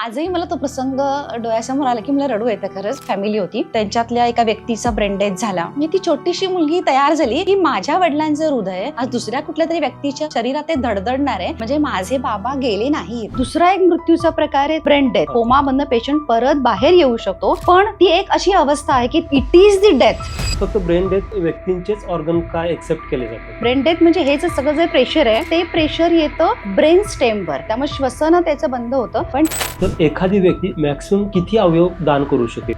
आजही मला तो प्रसंग डोळ्यासमोर आला की मला रडू येतं. खरंच फॅमिली होती, त्यांच्यातल्या एका व्यक्तीचा ब्रेन डेथ झाला. मी ती छोटीशी मुलगी तयार झाली की माझ्या वडिलांचं हृदय आज दुसऱ्या कुठल्या तरी व्यक्तीच्या शरीरात ते धडधडणार आहे, म्हणजे माझे बाबा गेले नाही. दुसरा एक मृत्यूचा प्रकार आहे ब्रेन डेथ. कोमा मधनं पेशंट परत बाहेर येऊ शकतो, पण ती एक अशी अवस्था आहे की इट इज द डेथ. फक्त ब्रेन डेथ व्यक्तींचेच ऑर्गन काय एक्सेप्ट केले जातात? ब्रेन डेथ म्हणजे हे जे सगळं जे प्रेशर आहे ते प्रेशर येतं ब्रेन स्टेमवर, त्यामुळे श्वसन त्याचं बंद होतं. पण तर एखादी व्यक्ती मॅक्सिमम किती अवयव दान करू शकेल?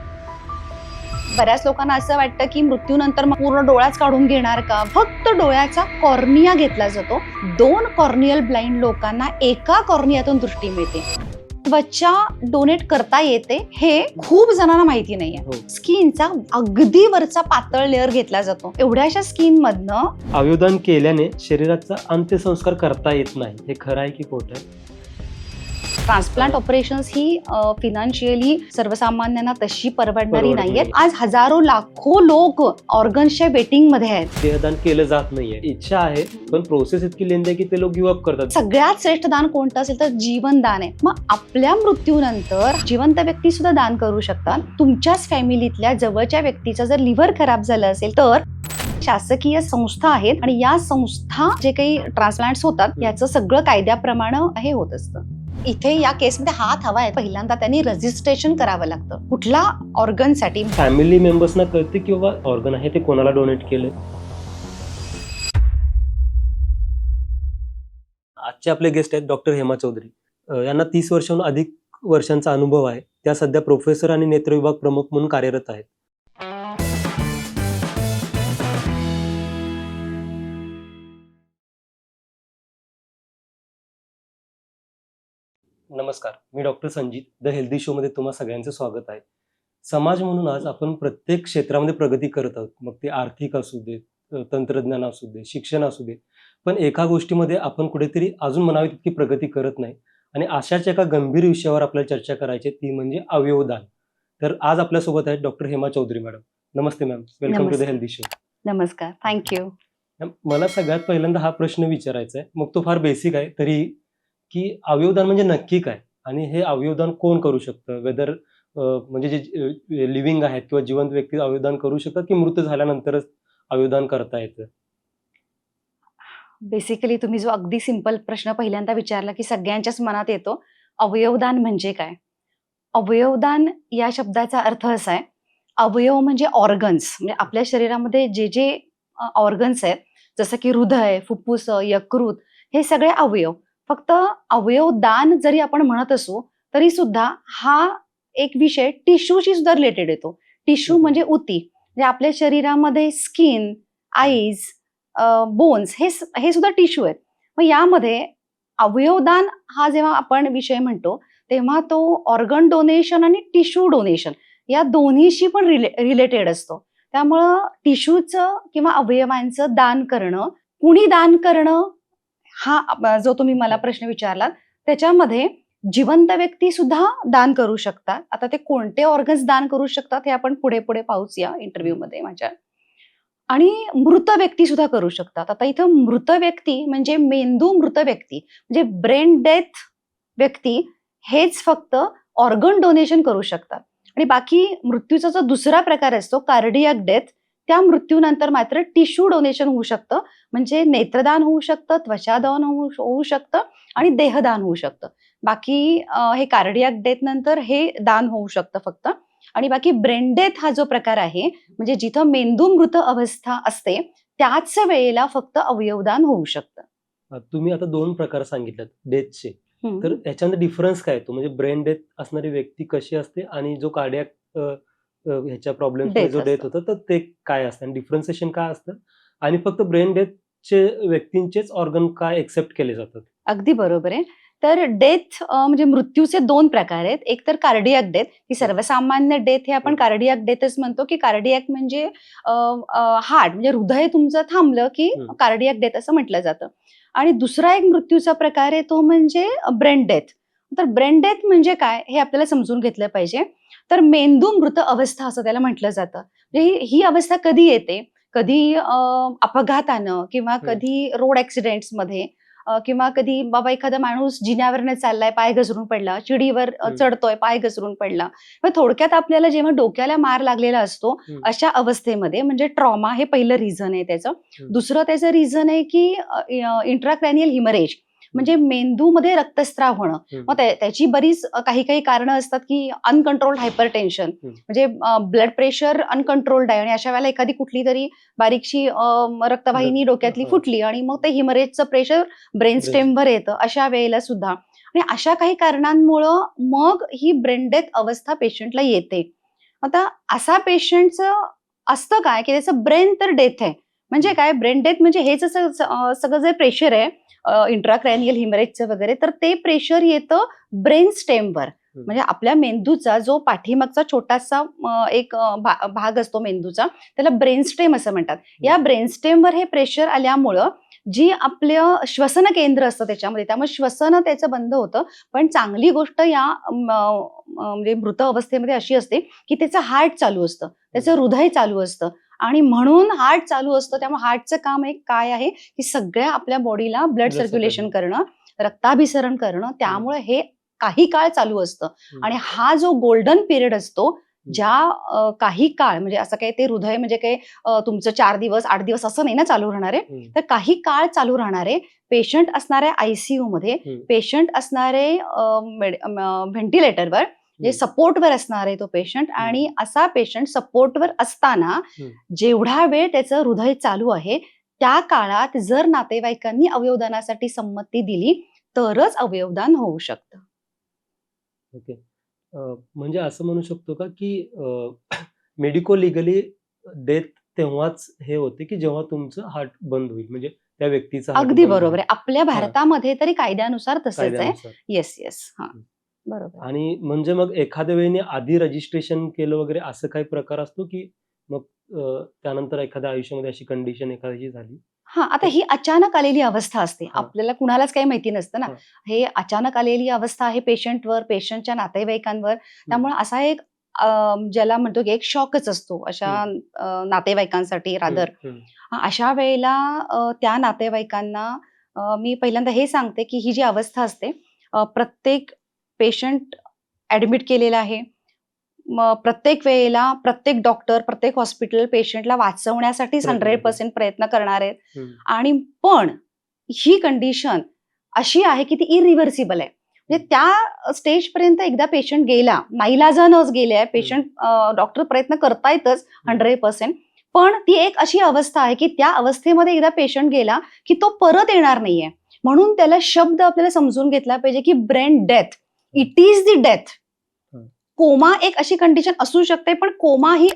बऱ्याच लोकांना असं वाटतं की मृत्यूनंतर मग पूर्ण डोळाच काढून घेणार का? फक्त डोळ्याचा कॉर्निया घेतला जातो. 2 कॉर्नियल ब्लाइंड लोकांना एका कॉर्नियातून दृष्टी मिळते. त्वचा डोनेट करता येते हे खूप जणांना माहिती नाहीये. स्किनचा अगदी वरचा पातळ लेअर घेतला जातो. एवढ्याशा स्किन मधनं अवयवदान केल्याने शरीराचा अंत्यसंस्कार करता येत नाही, हे खरं आहे की खोटं आहे? ट्रान्सप्लांट ऑपरेशन्स ही फिनान्शियली सर्वसामान्यांना तशी परवडणारी परवडत नाहीये. नाही. आज हजारो लाखो लोक ऑर्गन्सच्या वेटिंग मध्ये आहेत. देहदान केलं जात नाहीये. इच्छा आहे पण प्रोसेस इतकी लेंदी आहे की ते लोक गिव्ह अप करतात. सगळ्यात श्रेष्ठ दान कोणतं असेल तर जीवनदान आहे. मग आपल्या मृत्यूनंतर जिवंत व्यक्ती सुद्धा दान करू शकतात. तुमच्याच फॅमिलीतल्या जवळच्या व्यक्तीचं जर लिव्हर खराब झालं असेल तर शासकीय संस्था आहेत आणि या संस्था जे काही ट्रान्सप्लांट्स होतात याचं सगळं कायद्याप्रमाणे हे होत असतं. इथे या केसमध्ये हात हवा आहे. पहिल्यांदा त्यांनी रजिस्ट्रेशन करावं लागतं कुठला ऑर्गनसाठी. फॅमिली मेंबर्सना कळते की बाबा ऑर्गन आहे ते कोणाला डोनेट केलंय. आजचे आपले गेस्ट आहेत डॉक्टर हेमा चौधरी. यांना 30 वर्षांहून अधिक वर्षांचा अनुभव आहे. त्या सध्या प्रोफेसर आणि नेत्रविभाग प्रमुख म्हणून कार्यरत आहेत. नमस्कार, मी doctor Sanjit. The healthy show मध्ये तुम्हा सगळ्यांचं स्वागत आहे. समाज म्हणून आज आपण प्रत्येक क्षेत्रामध्ये प्रगती करत आहोत. मग ते आर्थिक असू दे, तंत्रज्ञान असू दे, शिक्षण असू दे, पण एका गोष्टीमध्ये आपण कुठेतरी अजून म्हणावी तितकी प्रगती करत नाही. आणि अशाच एका गंभीर विषयावर आपल्याला चर्चा करायची, ती म्हणजे अवयवदान. तर आज आपल्यासोबत आहेत डॉक्टर हेमा चौधरी मॅडम. नमस्ते ma'am, welcome to the healthy show. नमस्कार, थँक्यू. मला सगळ्यात पहिल्यांदा हा प्रश्न विचारायचा आहे, मग तो फार बेसिक आहे तरी, की अवयवदान म्हणजे नक्की काय आणि हे अवयवदान कोण करू शकतं? वेदर म्हणजे जे लिव्हिंग आहेत किंवा जिवंत व्यक्ती अवयवदान करू शकतात की मृत झाल्यानंतरच अवयवदान करता येतं? बेसिकली तुम्ही जो अगदी सिंपल प्रश्न पहिल्यांदा विचारला की सगळ्यांच्याच मनात येतो, अवयवदान म्हणजे काय? अवयवदान या शब्दाचा अर्थ असा आहे, अवयव म्हणजे ऑर्गन्स, म्हणजे आपल्या शरीरामध्ये जे जे ऑर्गन्स आहेत, जसं की हृदय, फुफ्फुस, यकृत, हे सगळे अवयव. फक्त अवयवदान जरी आपण म्हणत असू तरी सुद्धा हा एक विषय टिश्यूशी सुद्धा रिलेटेड येतो. टिश्यू म्हणजे उती, म्हणजे आपल्या शरीरामध्ये स्किन, आईज, बोन्स हे सुद्धा टिश्यू आहेत. मग यामध्ये अवयवदान हा जेव्हा आपण विषय म्हणतो तेव्हा तो ऑर्गन डोनेशन आणि टिश्यू डोनेशन या दोन्हीशी पण रिलेटेड असतो. त्यामुळं टिश्यूचं किंवा अवयवांचं दान करणं, कुणी दान करणं, हा जो तुम्ही मला प्रश्न विचारलात त्याच्यामध्ये जिवंत व्यक्ती सुद्धा दान करू शकतात. आता ते कोणते ऑर्गन्स दान करू शकतात हे आपण पुढे पुढे पाहूच या इंटरव्ह्यू मध्ये माझ्या. आणि मृत व्यक्ती सुद्धा करू शकतात. आता इथं मृत व्यक्ती म्हणजे मेंदू मृत व्यक्ती, म्हणजे ब्रेन डेथ व्यक्ती हेच फक्त ऑर्गन डोनेशन करू शकतात. आणि बाकी मृत्यूचा जो दुसरा प्रकार असतो कार्डियाक डेथ, त्या मृत्यूनंतर मात्र टिश्यू डोनेशन होऊ शकतं, म्हणजे नेत्रदान होऊ शकतं, त्वचादान होऊ शकतं आणि देहदान होऊ शकतं. बाकी हे कार्डियाक डेथ नंतर हे दान होऊ शकतं फक्त. आणि बाकी ब्रेन डेथ हा जो प्रकार आहे, म्हणजे जिथं मेंदू मृत अवस्था असते त्याच वेळेला फक्त अवयवदान होऊ शकतं. तुम्ही आता 2 प्रकार सांगितलेत डेथचे, तर याच्यामध्ये डिफरन्स काय येतो? म्हणजे ब्रेन डेथ असणारी व्यक्ती कशी असते आणि जो कार्डियाक ह्याच्या प्रॉब्लेम जो डेथ होतं तर ते काय असतं आणि डिफरन्सिएशन काय असतं? आणि फक्त ब्रेन डेथचे व्यक्तींचेच ऑर्गन काय एक्सेप्ट केले जातात? अगदी बरोबर आहे. तर डेथ म्हणजे मृत्यूचे 2 प्रकार आहेत. एक तर कार्डियाक डेथ, ही सर्वसामान्य डेथ हे आपण कार्डियाक डेथच म्हणतो, की कार्डियाक म्हणजे हार्ट म्हणजे हृदय तुमचं थांबलं की कार्डियाक डेथ असं म्हटलं जातं. आणि दुसरा एक मृत्यूचा प्रकार आहे तो म्हणजे ब्रेन डेथ. तर ब्रेन डेथ म्हणजे काय हे आपल्याला समजून घेतलं पाहिजे. तर मेंदू मृत अवस्था असं त्याला म्हटलं जातं. म्हणजे ही अवस्था कधी येते? कधी अपघातानं किंवा कधी रोड ऍक्सिडेंट्स मध्ये किंवा कधी बाबा एखादा माणूस जिन्यावरनं चाललाय, पाय घसरून पडला, चिडीवर चढतोय, पाय घसरून पडला. मग थोडक्यात आपल्याला जेव्हा डोक्याला मार लागलेला असतो अशा अवस्थेमध्ये, म्हणजे ट्रॉमा हे पहिलं रिझन आहे त्याचं. दुसरं त्याचं रिझन आहे की इंट्राक्रॅनियल हिमरेज, म्हणजे मेंदूमध्ये रक्तस्राव होणं. मग त्याची बरीच काही कारणं असतात की अनकंट्रोल्ड हायपरटेन्शन, म्हणजे ब्लड प्रेशर अनकंट्रोल्ड आहे आणि अशा वेळेला एखादी कुठली तरी बारीकशी रक्तवाहिनी डोक्यातली फुटली आणि मग ते हिमरेजचं प्रेशर ब्रेन स्टेमवर येतं अशा वेळेला सुद्धा. आणि अशा काही कारणांमुळं मग ही ब्रेन डेथ अवस्था पेशंटला येते. आता असा पेशंटचं असतं काय की त्याचं ब्रेन तर डेथ आहे. म्हणजे काय, ब्रेन डेथ म्हणजे हेच सगळं जे प्रेशर आहे इंट्राक्रॅनियल हिमरेजचं वगैरे, तर ते प्रेशर येतं ब्रेन स्टेमवर. म्हणजे आपल्या मेंदूचा जो पाठीमागचा छोटासा एक भाग असतो मेंदूचा, त्याला ब्रेनस्टेम असं म्हणतात. या ब्रेनस्टेमवर हे प्रेशर आल्यामुळं जी आपलं श्वसन केंद्र असतं त्याच्यामध्ये, त्यामुळे श्वसन त्याचं बंद होतं. पण चांगली गोष्ट या म्हणजे मृत अवस्थेमध्ये अशी असते की त्याचं हार्ट चालू असतं, त्याचं हृदय चालू असतं. आणि म्हणून हार्ट चालू असतं, त्यामुळे हार्टचं काम एक काय आहे की सगळ्या आपल्या बॉडीला ब्लड सर्क्युलेशन करणं, रक्ताभिसरण करणं. त्यामुळे हे काही काळ चालू असतं. आणि हा जो गोल्डन पिरियड असतो, ज्या काही काळ, म्हणजे असं काही ते हृदय म्हणजे काही तुमचं 4 दिवस 8 दिवस असं नाही ना चालू राहणारे, तर काही काळ चालू राहणारे. पेशंट असणारे आयसीयू मध्ये, पेशंट असणारे व्हेंटिलेटरवर, जे सपोर्टवर असणार आहे तो पेशंट. आणि असा पेशंट सपोर्टवर असताना जेवढा वेळ त्याचं हृदय चालू आहे त्या काळात जर नातेवाईकांनी अवयवदानासाठी संमती दिली तरच अवयवदान होऊ शकतं. ओके. म्हणजे असं म्हणू शकतो का की मेडिको लिगली डेथ तेव्हाच हे होते की जेव्हा तुमचं हार्ट बंद होईल, म्हणजे त्या व्यक्तीचा हार्ट अगदी बंद बरोबर होईल. आहे. आपल्या भारतामध्ये तरी कायद्यानुसार तसंच आहे. कायद्यानुसार. येस येस, हा बरोबर. आणि म्हणजे मग एखाद्या वेळेने आधी रजिस्ट्रेशन केलं वगैरे असं काही प्रकार असतो की मग त्यानंतर एखाद्या आयुष्यामध्ये अशी कंडिशन एखाद्याची झाली? हा, आता ही अचानक आलेली अवस्था असते, हा. आपल्याला कुणालाच काही माहिती नसतं ना. हा. हे अचानक आलेली अवस्था आहे पेशंटवर, पेशंटच्या नातेवाईकांवर. त्यामुळे असा एक ज्याला म्हणतो की एक शॉकच असतो अशा नातेवाईकांसाठी रादर. अशा वेळेला त्या नातेवाईकांना मी पहिल्यांदा हे सांगते की ही जी अवस्था असते, प्रत्येक पेशंट ऍडमिट केलेला आहे. मग प्रत्येक वेळेला प्रत्येक डॉक्टर, प्रत्येक हॉस्पिटल पेशंटला वाचवण्यासाठीच 100% प्रयत्न करणार आहेत. आणि पण ही कंडिशन अशी आहे की ती इरिव्हर्सिबल आहे. म्हणजे त्या स्टेज पर्यंत एकदा पेशंट गेला, नाईलाजानच गेले, पेशंट डॉक्टर प्रयत्न करतायतच 100%. पण ती एक अशी अवस्था आहे की त्या अवस्थेमध्ये एकदा पेशंट गेला की तो परत येणार नाहीये. म्हणून त्याला शब्द आपल्याला समजून घेतला पाहिजे की brain death, it is the death. Coma एक अशी कंडिशन असू शकते, पण कोमा ही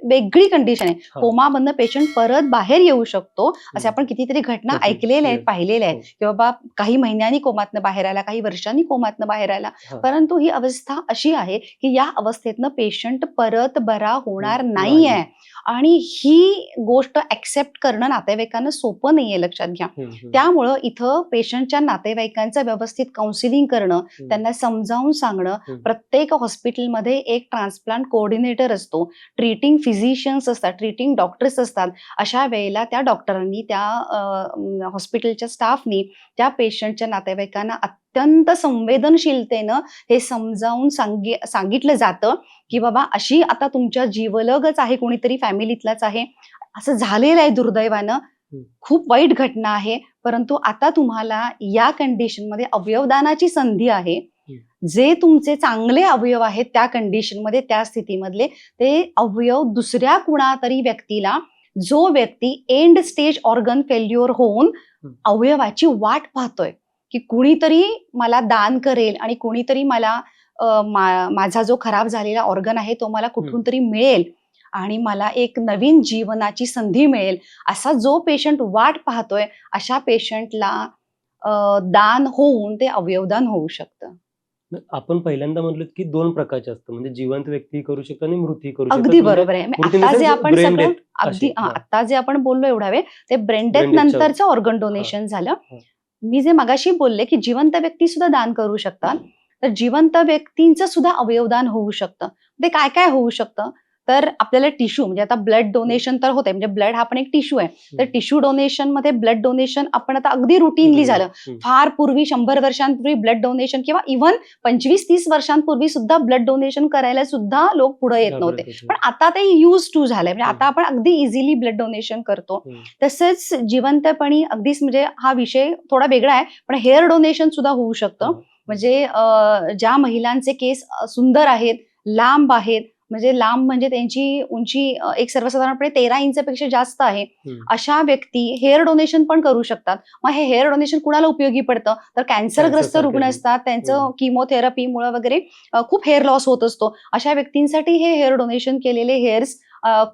वेगळी कंडिशन आहे. कोमामधनं पेशंट परत बाहेर येऊ शकतो. असे आपण कितीतरी घटना ऐकलेल्या आहेत, पाहिलेल्या आहेत की बाबा काही महिन्यांनी कोमातनं बाहेर आला, काही वर्षांनी कोमातनं बाहेर आला. परंतु ही अवस्था अशी आहे की या अवस्थेतनं पेशंट परत बरा होणार नाहीये. आणि ही गोष्ट ऍक्सेप्ट करणं नातेवाईकांना सोपं नाहीये, लक्षात घ्या. त्यामुळं इथं पेशंटच्या नातेवाईकांचं व्यवस्थित काउन्सिलिंग करणं, त्यांना समजावून सांगणं. प्रत्येक हॉस्पिटलमध्ये एक ट्रान्सप्लांट कोऑर्डिनेटर असतो, ट्रीटिंग फिजिशियन्स असतात, ट्रीटिंग डॉक्टर्स असतात. अशा वेळेला त्या डॉक्टरांनी, त्या हॉस्पिटलच्या स्टाफनी त्या पेशंटच्या नातेवाईकांना अत्यंत संवेदनशीलतेनं हे समजावून सांगितलं जातं की बाबा अशी आता तुमच्या जीवलगच आहे, कोणीतरी फॅमिलीतलाच आहे, असं झालेलं आहे दुर्दैवानं, खूप वाईट घटना आहे, परंतु आता तुम्हाला या कंडिशनमध्ये अवयवदानाची संधी आहे. जे तुमचे चांगले अवयव आहेत त्या कंडिशनमध्ये, त्या स्थितीमधले ते अवयव दुसऱ्या कुणातरी व्यक्तीला, जो व्यक्ती एंड स्टेज ऑर्गन फेल्युअर होऊन अवयवाची वाट पाहतोय की कुणीतरी मला दान करेल आणि कुणीतरी मला माझा जो खराब झालेला ऑर्गन आहे तो मला कुठून तरी मिळेल आणि मला एक नवीन जीवनाची संधी मिळेल, असा जो पेशंट वाट पाहतोय, अशा पेशंटला दान होऊन ते अवयवदान होऊ शकतं. आपण पहिल्यांदा म्हटलं की 2 प्रकारचे असतं, म्हणजे जिवंत व्यक्ती करू शकतो आणि मृती करू शकतो. अगदी बरोबर आहे. आता जे आपण सगळं अगदी आता जे आपण बोललो एवढा वेळ, ते ब्रेन डेथ नंतरचं ऑर्गन डोनेशन झालं. मी जे मगाशी बोलले की जिवंत व्यक्ती सुद्धा दान करू शकतात, तर जिवंत व्यक्तींचं सुद्धा अवयवदान होऊ शकतं. ते काय काय होऊ शकतं, तर आपल्याला टिश्यू म्हणजे आता ब्लड डोनेशन तर होते, म्हणजे ब्लड हा पण एक टिश्यू आहे. तर टिश्यू डोनेशन मध्ये ब्लड डोनेशन आपण आता अगदी रुटीनली झालं. फार पूर्वी 100 वर्षांपूर्वी ब्लड डोनेशन किंवा इव्हन 25-30 वर्षांपूर्वी सुद्धा ब्लड डोनेशन करायला सुद्धा लोक पुढे येत नव्हते. पण आता ते यूज टू झालंय, म्हणजे आता आपण अगदी इझिली ब्लड डोनेशन करतो. तसंच जिवंतपणी अगदीच म्हणजे हा विषय थोडा वेगळा आहे, पण हेअर डोनेशन सुद्धा होऊ शकतं. म्हणजे ज्या महिलांचे केस सुंदर आहेत, लांब आहेत, म्हणजे लांब म्हणजे त्यांची उंची एक सर्वसाधारणपणे 13 इंचपेक्षा जास्त आहे, अशा व्यक्ती हेअर डोनेशन पण करू शकतात. मग हे हेअर डोनेशन कुणाला उपयोगी पडतं, तर कॅन्सरग्रस्त रुग्ण असतात, त्यांचं किमोथेरपीमुळे वगैरे खूप हेअर लॉस होत असतो. अशा व्यक्तींसाठी हे हेअर डोनेशन केलेले हेअर्स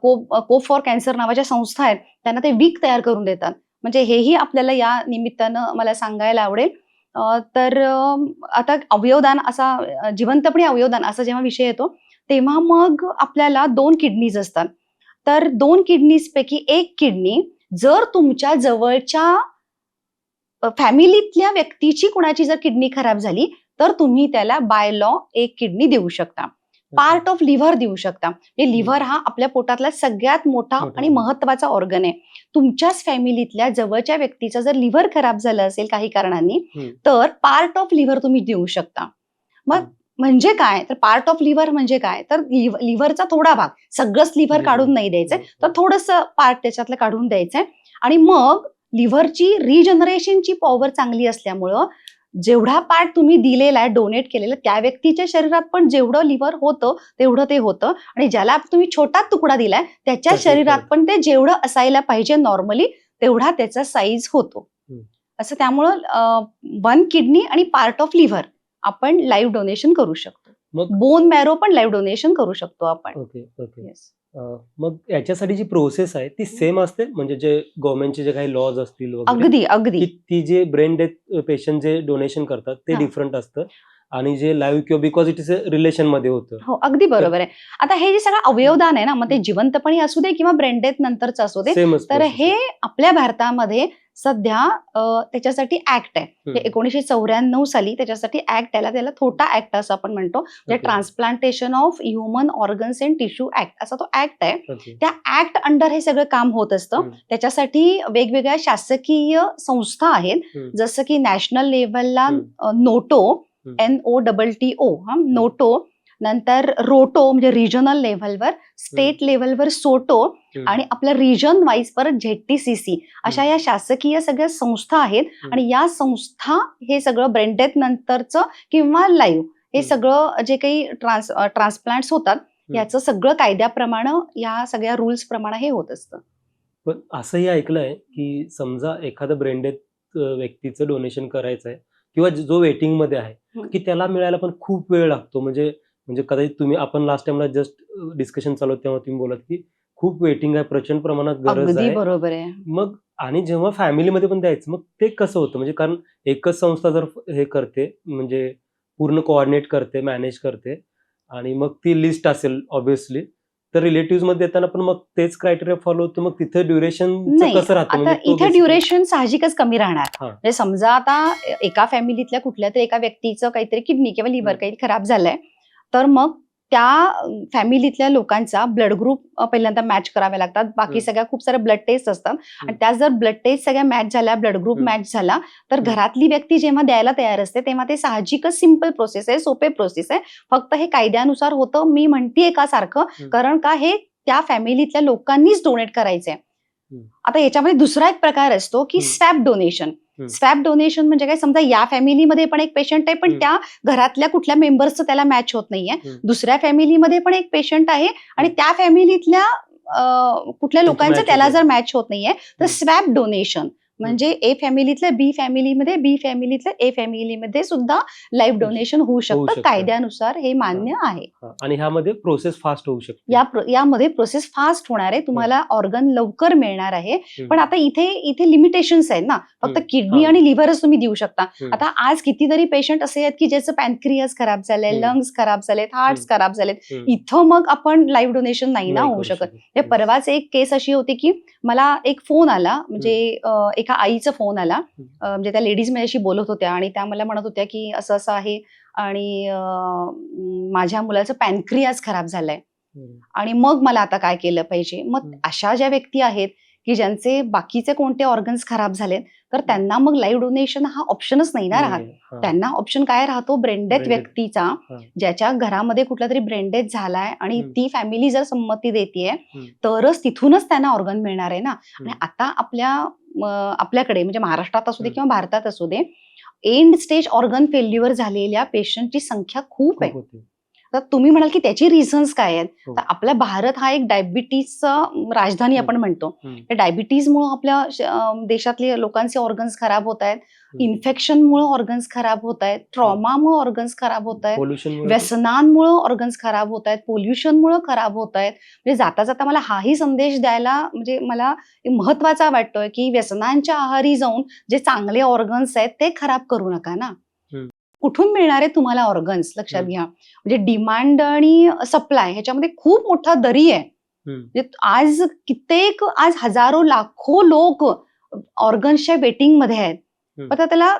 कोप फॉर कॅन्सर नावाच्या संस्था आहेत, त्यांना ते वीक तयार करून देतात. म्हणजे हेही आपल्याला या निमित्तानं मला सांगायला आवडेल. तर आता अवयवदान असा जिवंतपणे अवयवदान असा जेव्हा विषय येतो, तेव्हा मग आपल्याला 2 किडनीज असतात. तर 2 किडनीज पैकी 1 किडनी जर तुमच्या जवळच्या फॅमिलीतल्या व्यक्तीची कुणाची जर किडनी खराब झाली, तर तुम्ही त्याला बाय लॉ 1 किडनी देऊ शकता. पार्ट ऑफ लिव्हर देऊ शकता. म्हणजे लिव्हर हा आपल्या पोटातला सगळ्यात मोठा आणि महत्वाचा ऑर्गन आहे. तुमच्याच फॅमिलीतल्या जवळच्या व्यक्तीचं जर लिव्हर खराब झालं असेल काही कारणांनी, तर पार्ट ऑफ लिव्हर तुम्ही देऊ शकता. मग म्हणजे काय, तर पार्ट ऑफ लिव्हर म्हणजे काय, तर लिव्हरचा थोडा भाग, सगळंच लिव्हर काढून नाही द्यायचंय, तर थोडंसं पार्ट त्याच्यातलं काढून द्यायचंय. आणि मग लिव्हरची रिजनरेशनची पॉवर चांगली असल्यामुळं जेवढा पार्ट तुम्ही दिलेला आहे, डोनेट केलेला, त्या व्यक्तीच्या शरीरात पण जेवढं लिव्हर होतं तेवढं ते होतं, आणि ज्याला तुम्ही छोटा तुकडा दिलाय त्याच्या शरीरात पण ते जेवढं असायला पाहिजे नॉर्मली तेवढा त्याचा साईज होतो. असं त्यामुळं 1 किडनी आणि पार्ट ऑफ लिव्हर आपण लाईव्ह डोनेशन करू शकतो. बोन मॅरो पण लाईव्ह डोनेशन करू शकतो आपण. ओके. मग याच्यासाठी जी प्रोसेस आहे ती सेम असते, म्हणजे जे गव्हर्नमेंटचे जे काही लॉज असतील वगैरे, अगदी ती जे ब्रेन डेथ पेशंट जे डोनेशन करतात ते डिफरंट असतं, आणि जे लाईव्ह किंवा बिकॉज इट इज रिलेशन मध्ये होतं. हो, अगदी बरोबर आहे. आता हे जे सगळं अवयवदान आहे ना, मग ते जिवंतपणी असू दे किंवा ब्रेन डेथ नंतरच असू दे, तर हे आपल्या भारतामध्ये सध्या त्याच्यासाठी ऍक्ट आहे. 1994 साली त्याच्यासाठी ऍक्ट आला, त्याला थोटा ऍक्ट असं आपण म्हणतो, म्हणजे transplantation of human organs and tissue act असा तो ऍक्ट आहे. त्या ऍक्ट अंडर हे सगळं काम होत असतं. त्याच्यासाठी वेगवेगळ्या शासकीय संस्था आहेत, जसं की नॅशनल लेव्हलला नोटो, NOTTO, नोटो, नंतर रोटो म्हणजे रिजनल लेव्हलवर, स्टेट लेव्हलवर सोटो, आणि आपल्या रिजन वाईज परत ZTCC, अशा या शासकीय सगळ्या संस्था आहेत. आणि या संस्था हे सगळं ब्रेन डेथ नंतरचं किंवा लाईव्ह हे सगळं जे काही ट्रान्सप्लांट्स होतात याचं सगळं कायद्याप्रमाणे, या सगळ्या रूल्स प्रमाणे हे होत असतं. पण असंही ऐकलंय की समजा एखादं ब्रेन डेथ व्यक्तीचं डोनेशन करायचं आहे किंवा जो वेटिंग मध्ये आहे, की त्याला मिळायला पण खूप वेळ लागतो. म्हणजे कदाचित तुम्ही, आपण लास्ट टाइमला जस्ट डिस्कशन चालू तेव्हा तुम्ही बोलत की खूप वेटिंग आहे, प्रचंड प्रमाणात गरज आहे. बरोबर आहे. मग आणि जेव्हा फॅमिलीमध्ये पण द्यायचं, मग ते कसं होतं, म्हणजे कारण एकच संस्था जर हे करते, म्हणजे पूर्ण कोऑर्डिनेट करते, मॅनेज करते, आणि मग ती लिस्ट असेल ऑब्व्हियसली, तर रिलेटिव्ह मध्ये देताना पण मग तेच क्रायटेरिया फॉलो होतं, मग तिथे ड्युरेशन कसं राहतं? आता इथे ड्युरेशन साहजिकच कमी राहणार. म्हणजे समजा आता एका फॅमिलीतल्या कुठल्या तरी एका व्यक्तीचं काहीतरी किडनी किंवा लिव्हर काही खराब झालंय, तर मग त्या फॅमिलीतल्या लोकांचा ब्लड ग्रुप पहिल्यांदा मॅच करावे लागतात. बाकी सगळ्या खूप साऱ्या ब्लड टेस्ट असतात, आणि त्या जर ब्लड टेस्ट सगळ्या मॅच झाल्या, ब्लड ग्रुप मॅच झाला, तर घरातली व्यक्ती जेव्हा द्यायला तयार असते तेव्हा ते साहजिकच सिंपल प्रोसेस आहे, सोपे प्रोसेस आहे. फक्त हे कायद्यानुसार होतं, मी म्हणतेय का सारखं, कारण का हे त्या फॅमिलीतल्या लोकांनीच डोनेट करायचंय. आता याच्यामध्ये दुसरा एक प्रकार असतो की स्वॅप डोनेशन. स्वॅप डोनेशन म्हणजे काय, समजा या फॅमिलीमध्ये पण एक पेशंट आहे, पण त्या घरातल्या कुठल्या मेंबर्सचं त्याला मॅच होत नाहीये, दुसऱ्या फॅमिलीमध्ये पण एक पेशंट आहे आणि त्या फॅमिलीतल्या कुठल्या लोकांचं त्याला जर मॅच होत नाहीये, तर स्वॅप डोनेशन म्हणजे ए फॅमिलीतल्या बी फॅमिलीमध्ये, बी फॅमिलीतल्या ए फॅमिलीमध्ये सुद्धा लाईव्ह डोनेशन होऊ शकतं. कायद्यानुसार हे मान्य आहे. आणि ह्यामध्ये प्रोसेस फास्ट होऊ शकते. यामध्ये प्रोसेस फास्ट होणार आहे, तुम्हाला ऑर्गन लवकर मिळणार आहे. पण आता इथे लिमिटेशन्स आहेत ना, फक्त किडनी आणि लिव्हरच तुम्ही देऊ शकता. आता आज कितीतरी पेशंट असे आहेत की ज्याचं पॅनक्रियास खराब झालंय, लंग्स खराब झालेत, हार्ट्स खराब झालेत, इथं मग आपण लाईव्ह डोनेशन नाही ना होऊ शकत. परवाच एक केस अशी होती की मला एक फोन आला, म्हणजे एका आईचा फोन आला, म्हणजे त्या लेडीज माझ्याशी बोलत होत्या आणि त्या मला म्हणत होत्या की असं असं आहे आणि माझ्या मुलाचं पॅनक्रियास खराब झालंय. आणि मग मला आता काय केलं पाहिजे. मग अशा ज्या व्यक्ती आहेत की ज्यांचे बाकीचे कोणते ऑर्गन्स खराब झालेत, तर त्यांना मग लाईव्ह डोनेशन हा ऑप्शनच नाही ना राहत. त्यांना ऑप्शन काय राहतो, ब्रेन डेथ Brain death. व्यक्तीचा, ज्याच्या घरामध्ये कुठला तरी ब्रेन डेथ झालाय आणि ती फॅमिली जर संमती देतेय, तरच तिथूनच त्यांना ऑर्गन मिळणार आहे ना. आणि आता आपल्याकडे म्हणजे महाराष्ट्रात असू दे किंवा भारतात असू दे, एंड स्टेज ऑर्गन फेल्युअर झालेल्या पेशंटची संख्या खूप आहे. तर तुम्ही म्हणाल की त्याची रिझन्स काय आहेत. तर आपला भारत हा एक डायबिटीजचा राजधानी आपण म्हणतो. त्या डायबिटीजमुळे आपल्या देशातले लोकांचे ऑर्गन्स खराब होत आहेत, इन्फेक्शनमुळे ऑर्गन्स खराब होत आहेत, ट्रॉमामुळे ऑर्गन्स खराब होत आहेत, व्यसनांमुळे ऑर्गन्स खराब होत आहेत, पोल्युशनमुळे खराब होत आहेत. म्हणजे जाता जाता मला हाही संदेश द्यायला म्हणजे मला महत्वाचा वाटतोय की व्यसनांच्या आहारी जाऊन जे चांगले ऑर्गन्स आहेत ते खराब करू नका ना. कुठून मिळणार आहे तुम्हाला ऑर्गन्स, लक्षात घ्या. म्हणजे डिमांड आणि सप्लाय ह्याच्यामध्ये खूप मोठा दरी आहे. आज हजारो लाखो लोक ऑर्गन्सच्या वेटिंग मध्ये आहेत. पण त्याला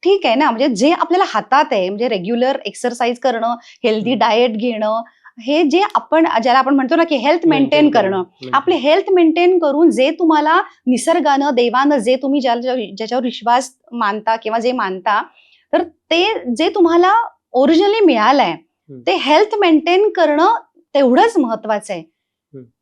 ठीक आहे ना, म्हणजे जे आपल्याला हातात आहे, म्हणजे रेग्युलर एक्सरसाइज करणं, हेल्दी डाएट घेणं, हे जे ज्याला आपण म्हणतो ना की हेल्थ मेंटेन करणं, आपले हेल्थ मेंटेन करून जे तुम्हाला निसर्गानं देवानं जे तुम्ही ज्याच्यावर विश्वास मानता किंवा जे मानता, तर ते जे तुम्हाला ओरिजिनली मिळालंय ते हेल्थ मेंटेन करणं तेवढंच महत्वाचं आहे.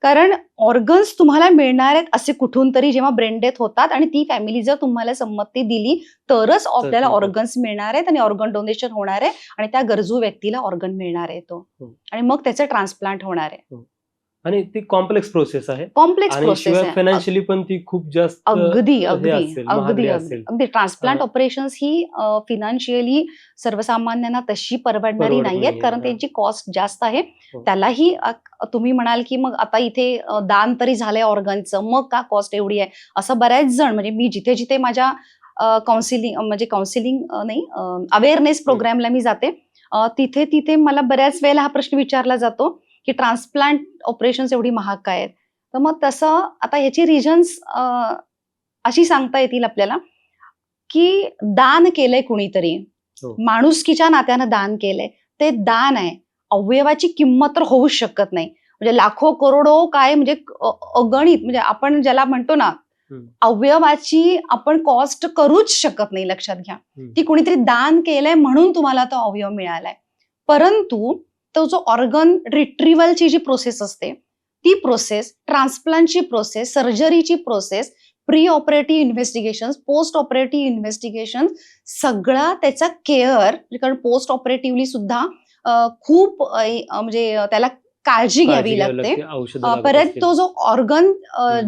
कारण ऑर्गन्स तुम्हाला मिळणार आहेत असे कुठून तरी जेव्हा ब्रेन डेथ होतात आणि ती फॅमिली जर तुम्हाला संमती दिली तरच आपल्याला ऑर्गन्स मिळणार आहेत आणि ऑर्गन डोनेशन होणार आहे आणि त्या गरजू व्यक्तीला ऑर्गन मिळणार आहे तो, आणि मग त्याचं ट्रान्सप्लांट होणार आहे. आणि ती कॉम्प्लेक्स प्रोसेस आहे. कॉम्प्लेक्स प्रोसेस आहे. फायनान्शियली पण ती खूप जास्त अगदी ट्रान्सप्लांट ऑपरेशन्स ही फिनान्शियली सर्वसामान्यांना तशी परवडणारी नाहीयेत, कारण त्यांची कॉस्ट जास्त आहे. त्यालाही तुम्ही म्हणाल की मग आता इथे दान तरी झालंय ऑर्गनचं, मग का कॉस्ट एवढी आहे, असं बऱ्याच जण, म्हणजे मी जिथे जिथे माझ्या काउन्सिलिंग नाही अवेअरनेस प्रोग्रामला मी जाते, तिथे तिथे मला बऱ्याच वेळेला हा प्रश्न विचारला जातो की ट्रान्सप्लांट ऑपरेशन्स एवढी महाग काय आहेत. तर मग तसं आता ह्याची रिझन्स अशी सांगता येतील आपल्याला की दान केलंय कुणीतरी, माणुसकीच्या नात्यानं दान केलंय, ते दान आहे. अवयवाची किंमत तर होऊच शकत नाही. म्हणजे लाखो करोडो काय म्हणजे अगणित, म्हणजे आपण ज्याला म्हणतो ना अवयवाची आपण कॉस्ट करूच शकत नाही. लक्षात घ्या की कुणीतरी दान केलंय म्हणून तुम्हाला तो अवयव मिळालाय. परंतु तो जो ऑर्गन रिट्रीवलची जी प्रोसेस असते, ती प्रोसेस, ट्रान्सप्लांटची प्रोसेस, सर्जरीची process, pre operative investigation, post operative investigation, सगळा त्याचा केअर, कारण पोस्ट ऑपरेटिव्हली सुद्धा खूप म्हणजे त्याला काळजी घ्यावी लागते. परत तो जो ऑर्गन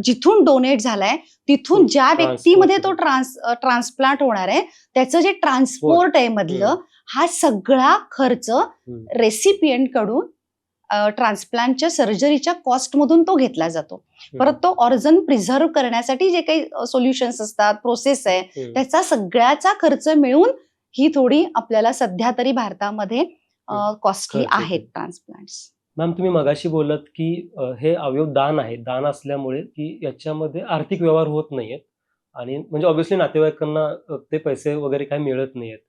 जिथून डोनेट झालाय तिथून ज्या व्यक्तीमध्ये तो ट्रान्सप्लांट होणार आहे त्याचं जे ट्रान्सपोर्ट आहे मधलं, हा सगळा खर्च रेसिपियंट कडून ट्रान्सप्लांटच्या सर्जरीच्या कॉस्ट मधून तो घेतला जातो. परत तो ऑर्गन प्रिझर्व्ह करण्यासाठी जे काही सोल्युशन्स असतात, प्रोसेस आहे, त्याचा सगळ्याचा खर्च मिळून ही थोडी आपल्याला सध्या तरी भारतामध्ये कॉस्टली आहेत ट्रान्सप्लांट्स. मॅम, तुम्ही मगाशी बोलत की हे अवयव दान आहे, दान असल्यामुळे की याच्यामध्ये आर्थिक व्यवहार होत नाहीयेत आणि म्हणजे ऑब्व्हियसली नातेवाईकांना ते पैसे वगैरे काही मिळत नाहीयेत,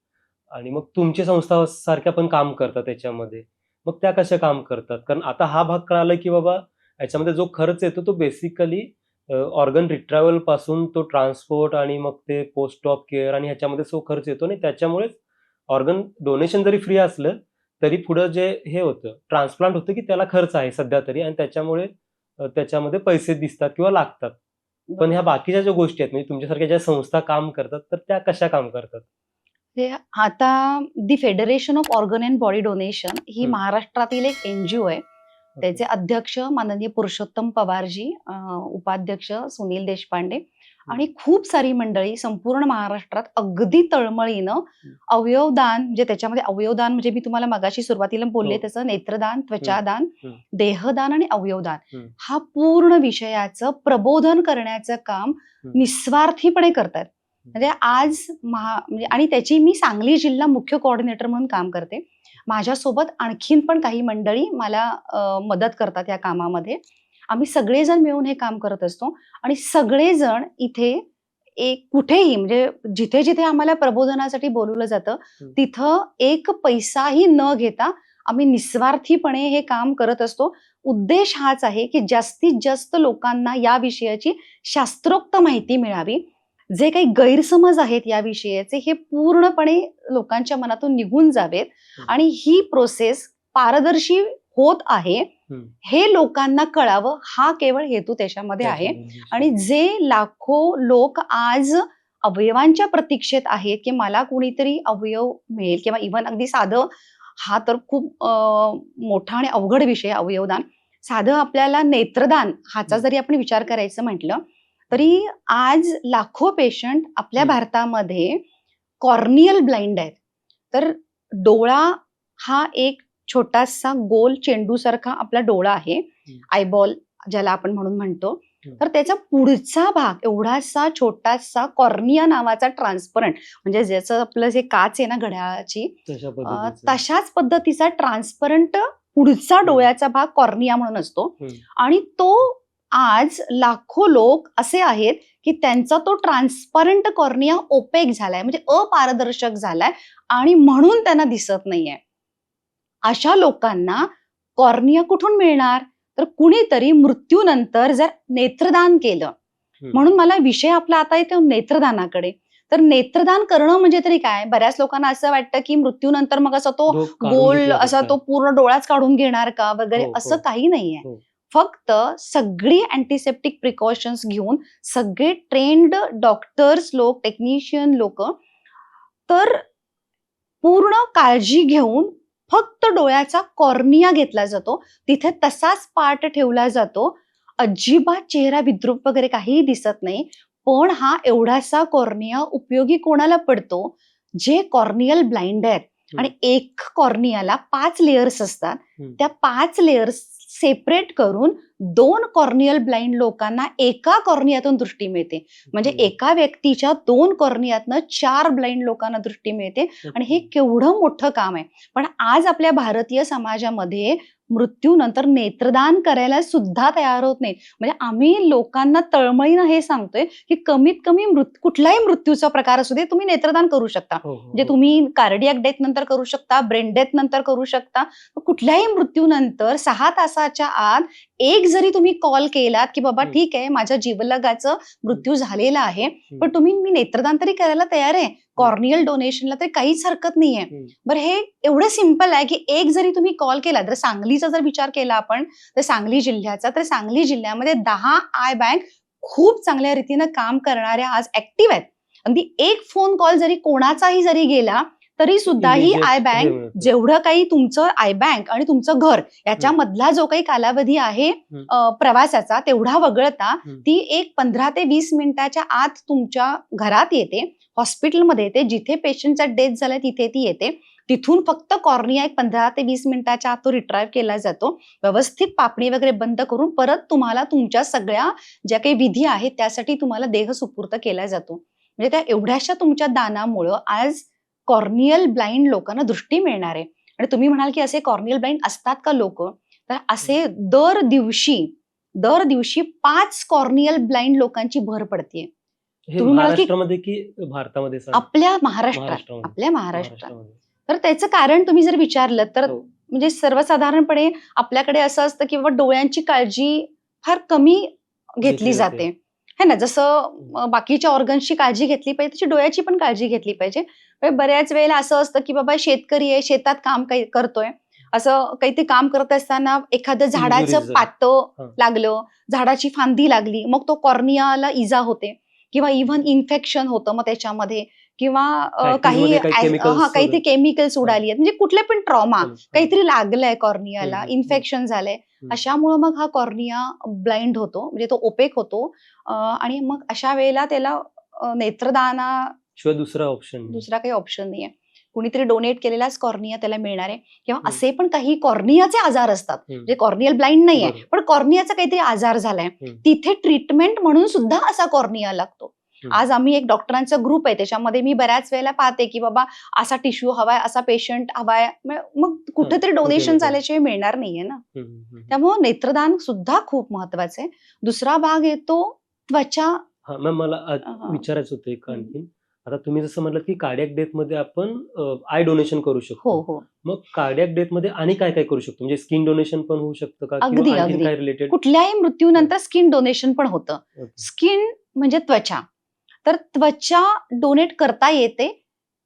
आणि मग तुमची संस्था सारख्या पण काम करतात त्याच्यामध्ये. मग त्या कशा काम करतात? कारण आता हा भाग कळाला की बाबा याच्यामध्ये जो खर्च येतो तो बेसिकली ऑर्गन रिट्रॅव्हल पासून तो ट्रान्सपोर्ट आणि मग ते पोस्ट ऑफ केअर आणि ह्याच्यामध्ये जो खर्च येतो, आणि त्याच्यामुळेच ऑर्गन डोनेशन जरी फ्री असलं तरी पुढे जे हे होतं ट्रान्सप्लांट होतं की त्याला खर्च आहे सध्या तरी, आणि त्याच्यामुळे त्याच्यामध्ये पैसे दिसतात किंवा लागतात. पण ह्या बाकीच्या ज्या गोष्टी आहेत, म्हणजे तुमच्यासारख्या ज्या संस्था काम करतात, तर त्या कशा काम करतात? आता the federation of organ and body donation ही महाराष्ट्रातील एक NGO आहे. त्याचे अध्यक्ष माननीय पुरुषोत्तम पवारजी, उपाध्यक्ष सुनील देशपांडे, आणि खूप सारी मंडळी संपूर्ण महाराष्ट्रात अगदी तळमळीनं अवयवदान, म्हणजे त्याच्यामध्ये अवयवदान म्हणजे मी तुम्हाला मगाशी सुरुवातीला बोलले तसं नेत्रदान, त्वचादान, देहदान आणि अवयवदान, हा पूर्ण विषयाचं प्रबोधन करण्याचं काम निस्वार्थीपणे करतात. म्हणजे आज म्हणजे आणि त्याची मी सांगली जिल्हा मुख्य कोऑर्डिनेटर म्हणून काम करते. माझ्यासोबत आणखीन पण काही मंडळी मला मदत करतात या कामामध्ये. आम्ही सगळेजण मिळून हे काम करत असतो आणि सगळेजण इथे कुठेही म्हणजे जिथे जिथे आम्हाला प्रबोधनासाठी बोलवलं जातं तिथं एक पैसाही न घेता आम्ही निस्वार्थीपणे हे काम करत असतो. उद्देश हाच आहे की जास्तीत जास्त लोकांना या विषयाची शास्त्रोक्त माहिती मिळावी. जे काही गैरसमज आहेत या विषयाचे हे पूर्णपणे लोकांच्या मनातून निघून जावेत आणि ही प्रोसेस पारदर्शी होत आहे हे लोकांना कळावं, हा केवळ हेतू त्याच्यामध्ये आहे. आणि जे लाखो लोक आज अवयवांच्या प्रतीक्षेत आहेत की मला कोणीतरी अवयव मिळेल, किंवा इव्हन अगदी साधं, हा तर खूप मोठा आणि अवघड विषय अवयवदान, साधं आपल्याला नेत्रदान ह्याचा जरी आपण विचार करायचं म्हटलं तरी आज लाखो पेशंट आपल्या भारतामध्ये कॉर्नियल ब्लाइंड आहेत. तर डोळा हा एक छोटासा गोल चेंडूसारखा आपला डोळा आहे, आयबॉल ज्याला आपण म्हणून म्हणतो. तर त्याचा पुढचा भाग एवढासा छोटासा कॉर्निया नावाचा ट्रान्सपरंट, म्हणजे ज्याचं आपलं जे काच आहे ना घड्याळाची, तशाच पद्धतीचा ट्रान्सपरंट पुढचा डोळ्याचा भाग कॉर्निया म्हणून असतो. आणि तो आज लाखो लोक असे आहेत की त्यांचा तो ट्रान्सपरंट कॉर्निया ओपेक झालाय, म्हणजे अपारदर्शक झालाय आणि म्हणून त्यांना दिसत नाहीये. अशा लोकांना कॉर्निया कुठून मिळणार? तर कुणीतरी मृत्यूनंतर जर नेत्रदान केलं. म्हणून मला विषय आपला आता येतो नेत्रदानाकडे. तर नेत्रदान करणं म्हणजे तरी काय? बऱ्याच लोकांना असं वाटतं की मृत्यूनंतर मग असा तो गोल असा तो पूर्ण डोळाच काढून घेणार का वगैरे, असं काही नाहीये. फक्त सगळी अँटीसेप्टिक प्रिकॉशन्स घेऊन सगळे ट्रेंड डॉक्टर्स लोक, टेक्निशियन लोक, तर पूर्ण काळजी घेऊन फक्त डोळ्याचा कॉर्निया घेतला जातो, तिथे तसाच पार्ट ठेवला जातो. अजिबात चेहरा विद्रूप वगैरे काहीही दिसत नाही. पण हा एवढासा कॉर्निया उपयोगी कोणाला पडतो? जे कॉर्नियल ब्लाइंड आहेत. आणि एक कॉर्नियाला 5 लेयर्स असतात. त्या 5 लेयर्स सेपरेट करून 2 कॉर्नियल ब्लाइंड लोकांना एका कॉर्नियातून दृष्टी मिळते. म्हणजे एका व्यक्तीच्या 2 कॉर्नियातनं 4 ब्लाइंड लोकांना दृष्टी मिळते. आणि हे केवढं मोठं काम आहे. पण आज आपल्या भारतीय समाजामध्ये मृत्यूनंतर नेत्रदान करायला सुद्धा तयार होत नाहीत. म्हणजे आम्ही लोकांना तळमळीनं हे सांगतोय की कमीत कमी कुठलाही मृत्यूचा प्रकार असू दे, तुम्ही नेत्रदान करू शकता. म्हणजे तुम्ही कार्डियक डेथ नंतर करू शकता, ब्रेन डेथ नंतर करू शकता. कुठल्याही मृत्यूनंतर 6 तासाच्या आत एक जरी तुम्ही कॉल केलात की बाबा ठीक आहे, माझ्या जीवलगाचं मृत्यू झालेला आहे, पण मी नेत्रदान तरी करायला तयार आहे, कॉर्नियल डोनेशनला तरी काहीच हरकत नाहीये. बरं, हे एवढं सिंपल आहे की एक जरी तुम्ही कॉल केला, तर सांगलीचा जर विचार केला आपण, तर सांगली जिल्ह्याचा, तर सांगली जिल्ह्यामध्ये 10 आय बँक खूप चांगल्या रीतीनं काम करणाऱ्या आज ऍक्टिव्ह आहेत. अगदी एक फोन कॉल जरी कोणाचाही जरी गेला तरी सुद्धा ही आय बँक, जेवढं काही तुमचं आय बँक आणि तुमचं घर याच्यामधला जो काही कालावधी आहे प्रवासाचा, तेवढा वगळता ती एक 15 ते 20 मिनिटाच्या आत तुमच्या घरात येते, हॉस्पिटलमध्ये येते, जिथे पेशंटचा डेथ झालाय तिथे ती येते. तिथून फक्त कॉर्निया एक 15 ते 20 मिनिटाच्या आत तो रिट्राईव्ह केला जातो. व्यवस्थित पापणी वगैरे बंद करून परत तुम्हाला तुमच्या सगळ्या ज्या काही विधी आहेत त्यासाठी तुम्हाला देह सुपूर्त केला जातो. म्हणजे त्या एवढ्याशा तुमच्या दानामुळं आज कॉर्नियल ब्लाइंड लोकांना दृष्टी मिळणार आहे. आणि तुम्ही म्हणाल की असे कॉर्नियल ब्लाइंड असतात का लोक? तर असे दर दिवशी 5 कॉर्नियल ब्लाइंड लोकांची भर पडते. तुम्ही महाराष्ट्रामध्ये की भारतामध्ये? आपल्या महाराष्ट्रात. तर त्याचं कारण तुम्ही जर विचारलं तर म्हणजे सर्वसाधारणपणे आपल्याकडे असं असतं की बाबा डोळ्यांची काळजी फार कमी घेतली जाते, है ना. जसं बाकीच्या ऑर्गन्सची काळजी घेतली पाहिजे तशी डोळ्याची पण काळजी घेतली पाहिजे. बऱ्याच वेळेला असं असतं की बाबा शेतकरी आहे, शेतात काम करतोय, असं काहीतरी काम करत असताना एखादं झाडाचं पातं लागलं, झाडाची फांदी लागली, मग तो कॉर्नियाला इजा होते, किंवा इव्हन इन्फेक्शन होतं मग त्याच्यामध्ये, किंवा काहीतरी केमिकल्स उडाली आहेत, म्हणजे कुठले पण ट्रॉमा, काहीतरी लागलंय कॉर्नियाला, इन्फेक्शन झालंय, अशामुळे मग हा कॉर्निया ब्लाइंड होतो, म्हणजे तो ओपेक होतो. आणि मग अशा वेळेला त्याला नेत्रदानाशिवाय दुसरा काही ऑप्शन नाहीये. कुणीतरी डोनेट केलेलाच कॉर्निया त्याला मिळणार आहे. किंवा असे पण काही कॉर्नियाचे आजार असतात, म्हणजे कॉर्नियल ब्लाइंड नाहीये पण कॉर्नियाचा काहीतरी आजार झालाय, तिथे ट्रीटमेंट म्हणून सुद्धा असा कॉर्निया लागतो. आज आम्ही एक डॉक्टरांचा ग्रुप आहे, त्याच्यामध्ये मी बऱ्याच वेळेला पाहते की बाबा असा टिश्यू हवाय, असा पेशंट हवाय, मग कुठेतरी डोनेशन झाल्याशिवाय मिळणार नाहीये ना. त्यामुळे नेत्रदान सुद्धा खूप महत्वाचं आहे. दुसरा भाग येतो त्वचा. मला विचारायचं होतं एक आणखी, आता तुम्ही जसं म्हटलं की कार्डियक डेथ मध्ये आपण आय डोनेशन करू हो शकतो. हो मग कार्डियक डेथ मध्ये आणि काय काय करू शकतो? म्हणजे स्किन डोनेशन पण होऊ शकतं का, अगदी किंवा आणखीन अगदी काय रिलेटेड? कुठल्याही मृत्यूनंतर स्किन डोनेशन पण होतं. ओके. स्किन म्हणजे त्वचा. तर त्वचा डोनेट करता येते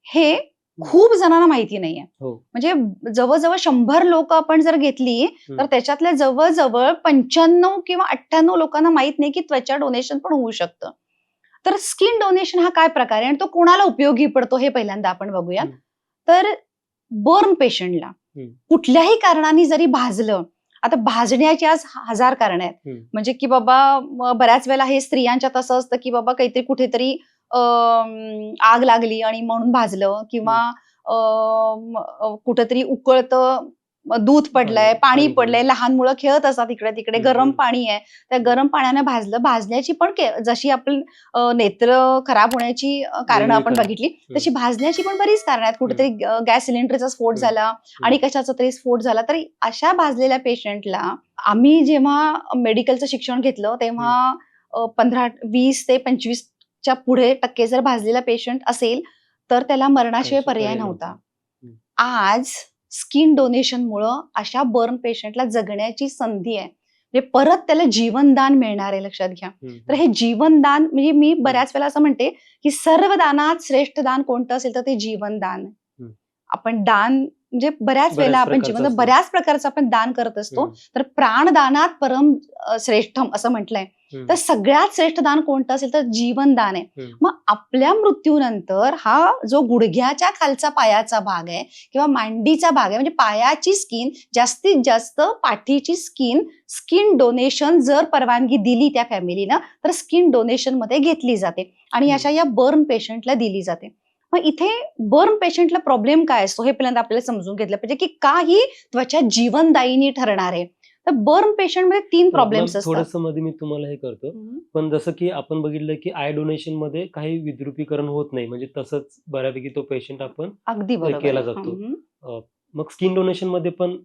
हे खूप जणांना माहिती नाहीये. हो. म्हणजे जवळजवळ 100 लोक आपण जर घेतली तर हम्म. त्याच्यातल्या जवळजवळ 95 किंवा 98 लोकांना माहित नाही की त्वचा डोनेशन पण होऊ शकतं. तर स्किन डोनेशन हा काय प्रकार आहे आणि तो कोणाला उपयोगी पडतो हे पहिल्यांदा आपण बघूया. हम्म. तर बर्न पेशंटला हम्म. कुठल्याही कारणाने जरी भाजलं, आता भाजण्याची आज 1000 कारण आहेत. हम्म. म्हणजे की बाबा बऱ्याच वेळेला हे स्त्रियांच्यात असं असतं की बाबा काहीतरी कुठेतरी आग लागली आणि म्हणून भाजलं, किंवा कुठेतरी उकळतं दूध पडलंय, पाणी पडलंय, लहान मुलं खेळत असतात इकडे तिकडे, गरम पाणी आहे, त्या गरम पाण्याने भाजलं. भाजण्याची पण जशी आपण नेत्र खराब होण्याची कारणं वेगवेगळी आपण कारणं. बघितली, तशी भाजण्याची पण बरीच कारणं आहेत. कुठेतरी गॅस सिलेंडरचा स्फोट झाला आणि कशाचा तरी स्फोट झाला. तर अशा भाजलेल्या पेशंटला आम्ही जेव्हा मेडिकलचं शिक्षण घेतलं तेव्हा 20 ते 25च्या पुढे टक्के जर भाजलेला पेशंट असेल तर त्याला मरणाशिवाय पर्याय नव्हता. आज स्किन डोनेशन मुळे अशा बर्न पेशंटला जगण्याची संधी आहे. म्हणजे परत त्याला जीवनदान मिळणार आहे, लक्षात घ्या. तर हे जीवनदान म्हणजे मी बऱ्याच वेळा असं म्हणते की सर्व दानात श्रेष्ठ दान कोणतं असेल तर ते जीवनदान. आपण दान म्हणजे बऱ्याच वेळेला आपण जीवन बऱ्याच प्रकारचं आपण दान करत असतो. तर प्राणदानात परम श्रेष्ठम असं म्हटलंय. तर सगळ्यात श्रेष्ठ दान कोणतं असेल तर जीवनदान आहे. मग आपल्या मृत्यूनंतर हा जो गुडघ्याच्या खालचा पायाचा भाग आहे किंवा मांडीचा भाग आहे, म्हणजे पायाची स्किन, जास्तीत जास्त पाठीची स्किन डोनेशन जर परवानगी दिली त्या फॅमिलीनं तर स्किन डोनेशन मध्ये घेतली जाते आणि अशा या बर्न पेशंटला दिली जाते. मग इथे बर्न पेशंटला प्रॉब्लेम काय असतो हे पहिल्यांदा आपल्याला समजून घेतलं पाहिजे की का ही त्वचा जीवनदायिनी ठरणार आहे. तर बर्न पेशंट मध्ये 3 प्रॉब्लेम्स असतात. थोडंसं मध्ये मी तुम्हाला हे करतो, पण जसं की आपण बघितलं की आय डोनेशन मध्ये काही विद्रुपीकरण होत नाही, म्हणजे तसंच बऱ्यापैकी तो पेशंट आपण अगदी बरोबर केला जातो. मग स्किन डोनेशन मध्ये पण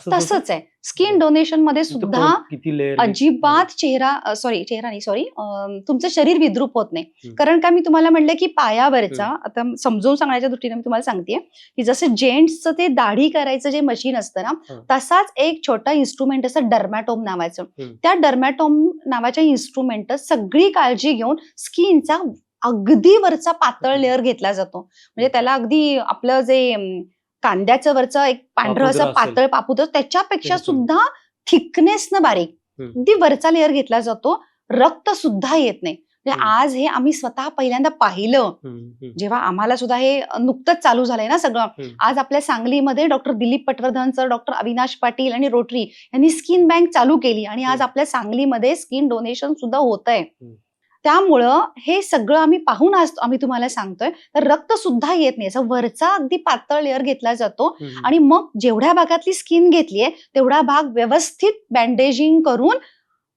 तसंच आहे. स्किन डोनेशन मध्ये सुद्धा किती लेअर अजिबात चेहरा नाही सॉरी तुमचं शरीर विद्रूप होत नाही. कारण का मी तुम्हाला म्हणलं की पायावरचा, आता समजून सांगण्याच्या दृष्टीने मी तुम्हाला सांगतेय की जसं जेंट्सचं ते दाढी करायचं जे मशीन असतं ना, तसाच एक छोटा इन्स्ट्रुमेंट असतं डर्मॅटोम नावाचं. त्या डर्मॅटोम नावाच्या इन्स्ट्रुमेंट सगळी काळजी घेऊन स्किनचा अगदी वरचा पातळ लेअर घेतला जातो. म्हणजे त्याला अगदी आपलं जे कांद्याचं वरचं एक पांढरं असं पातळ पापूद त्याच्यापेक्षा सुद्धा थिकनेस न बारीक अगदी वरचा लेअर घेतला जातो. रक्त सुद्धा येत नाही. म्हणजे आज हे आम्ही स्वतः पहिल्यांदा पाहिलं जेव्हा आम्हाला सुद्धा हे नुकतंच चालू झालंय ना सगळं. आज आपल्या सांगलीमध्ये doctor Dilip Patwardhan sir, doctor Avinash Patil आणि रोटरी यांनी स्किन बँक चालू केली आणि आज आपल्या सांगलीमध्ये स्किन डोनेशन सुद्धा होत आहे. त्यामुळं हे सगळं आम्ही पाहून आज आम्ही तुम्हाला सांगतोय. तर रक्त सुद्धा येत नाही, असं वरचा अगदी पातळ लेअर घेतला जातो आणि मग जेवढ्या भागातली स्किन घेतलीये तेवढा भाग व्यवस्थित बँडेजिंग करून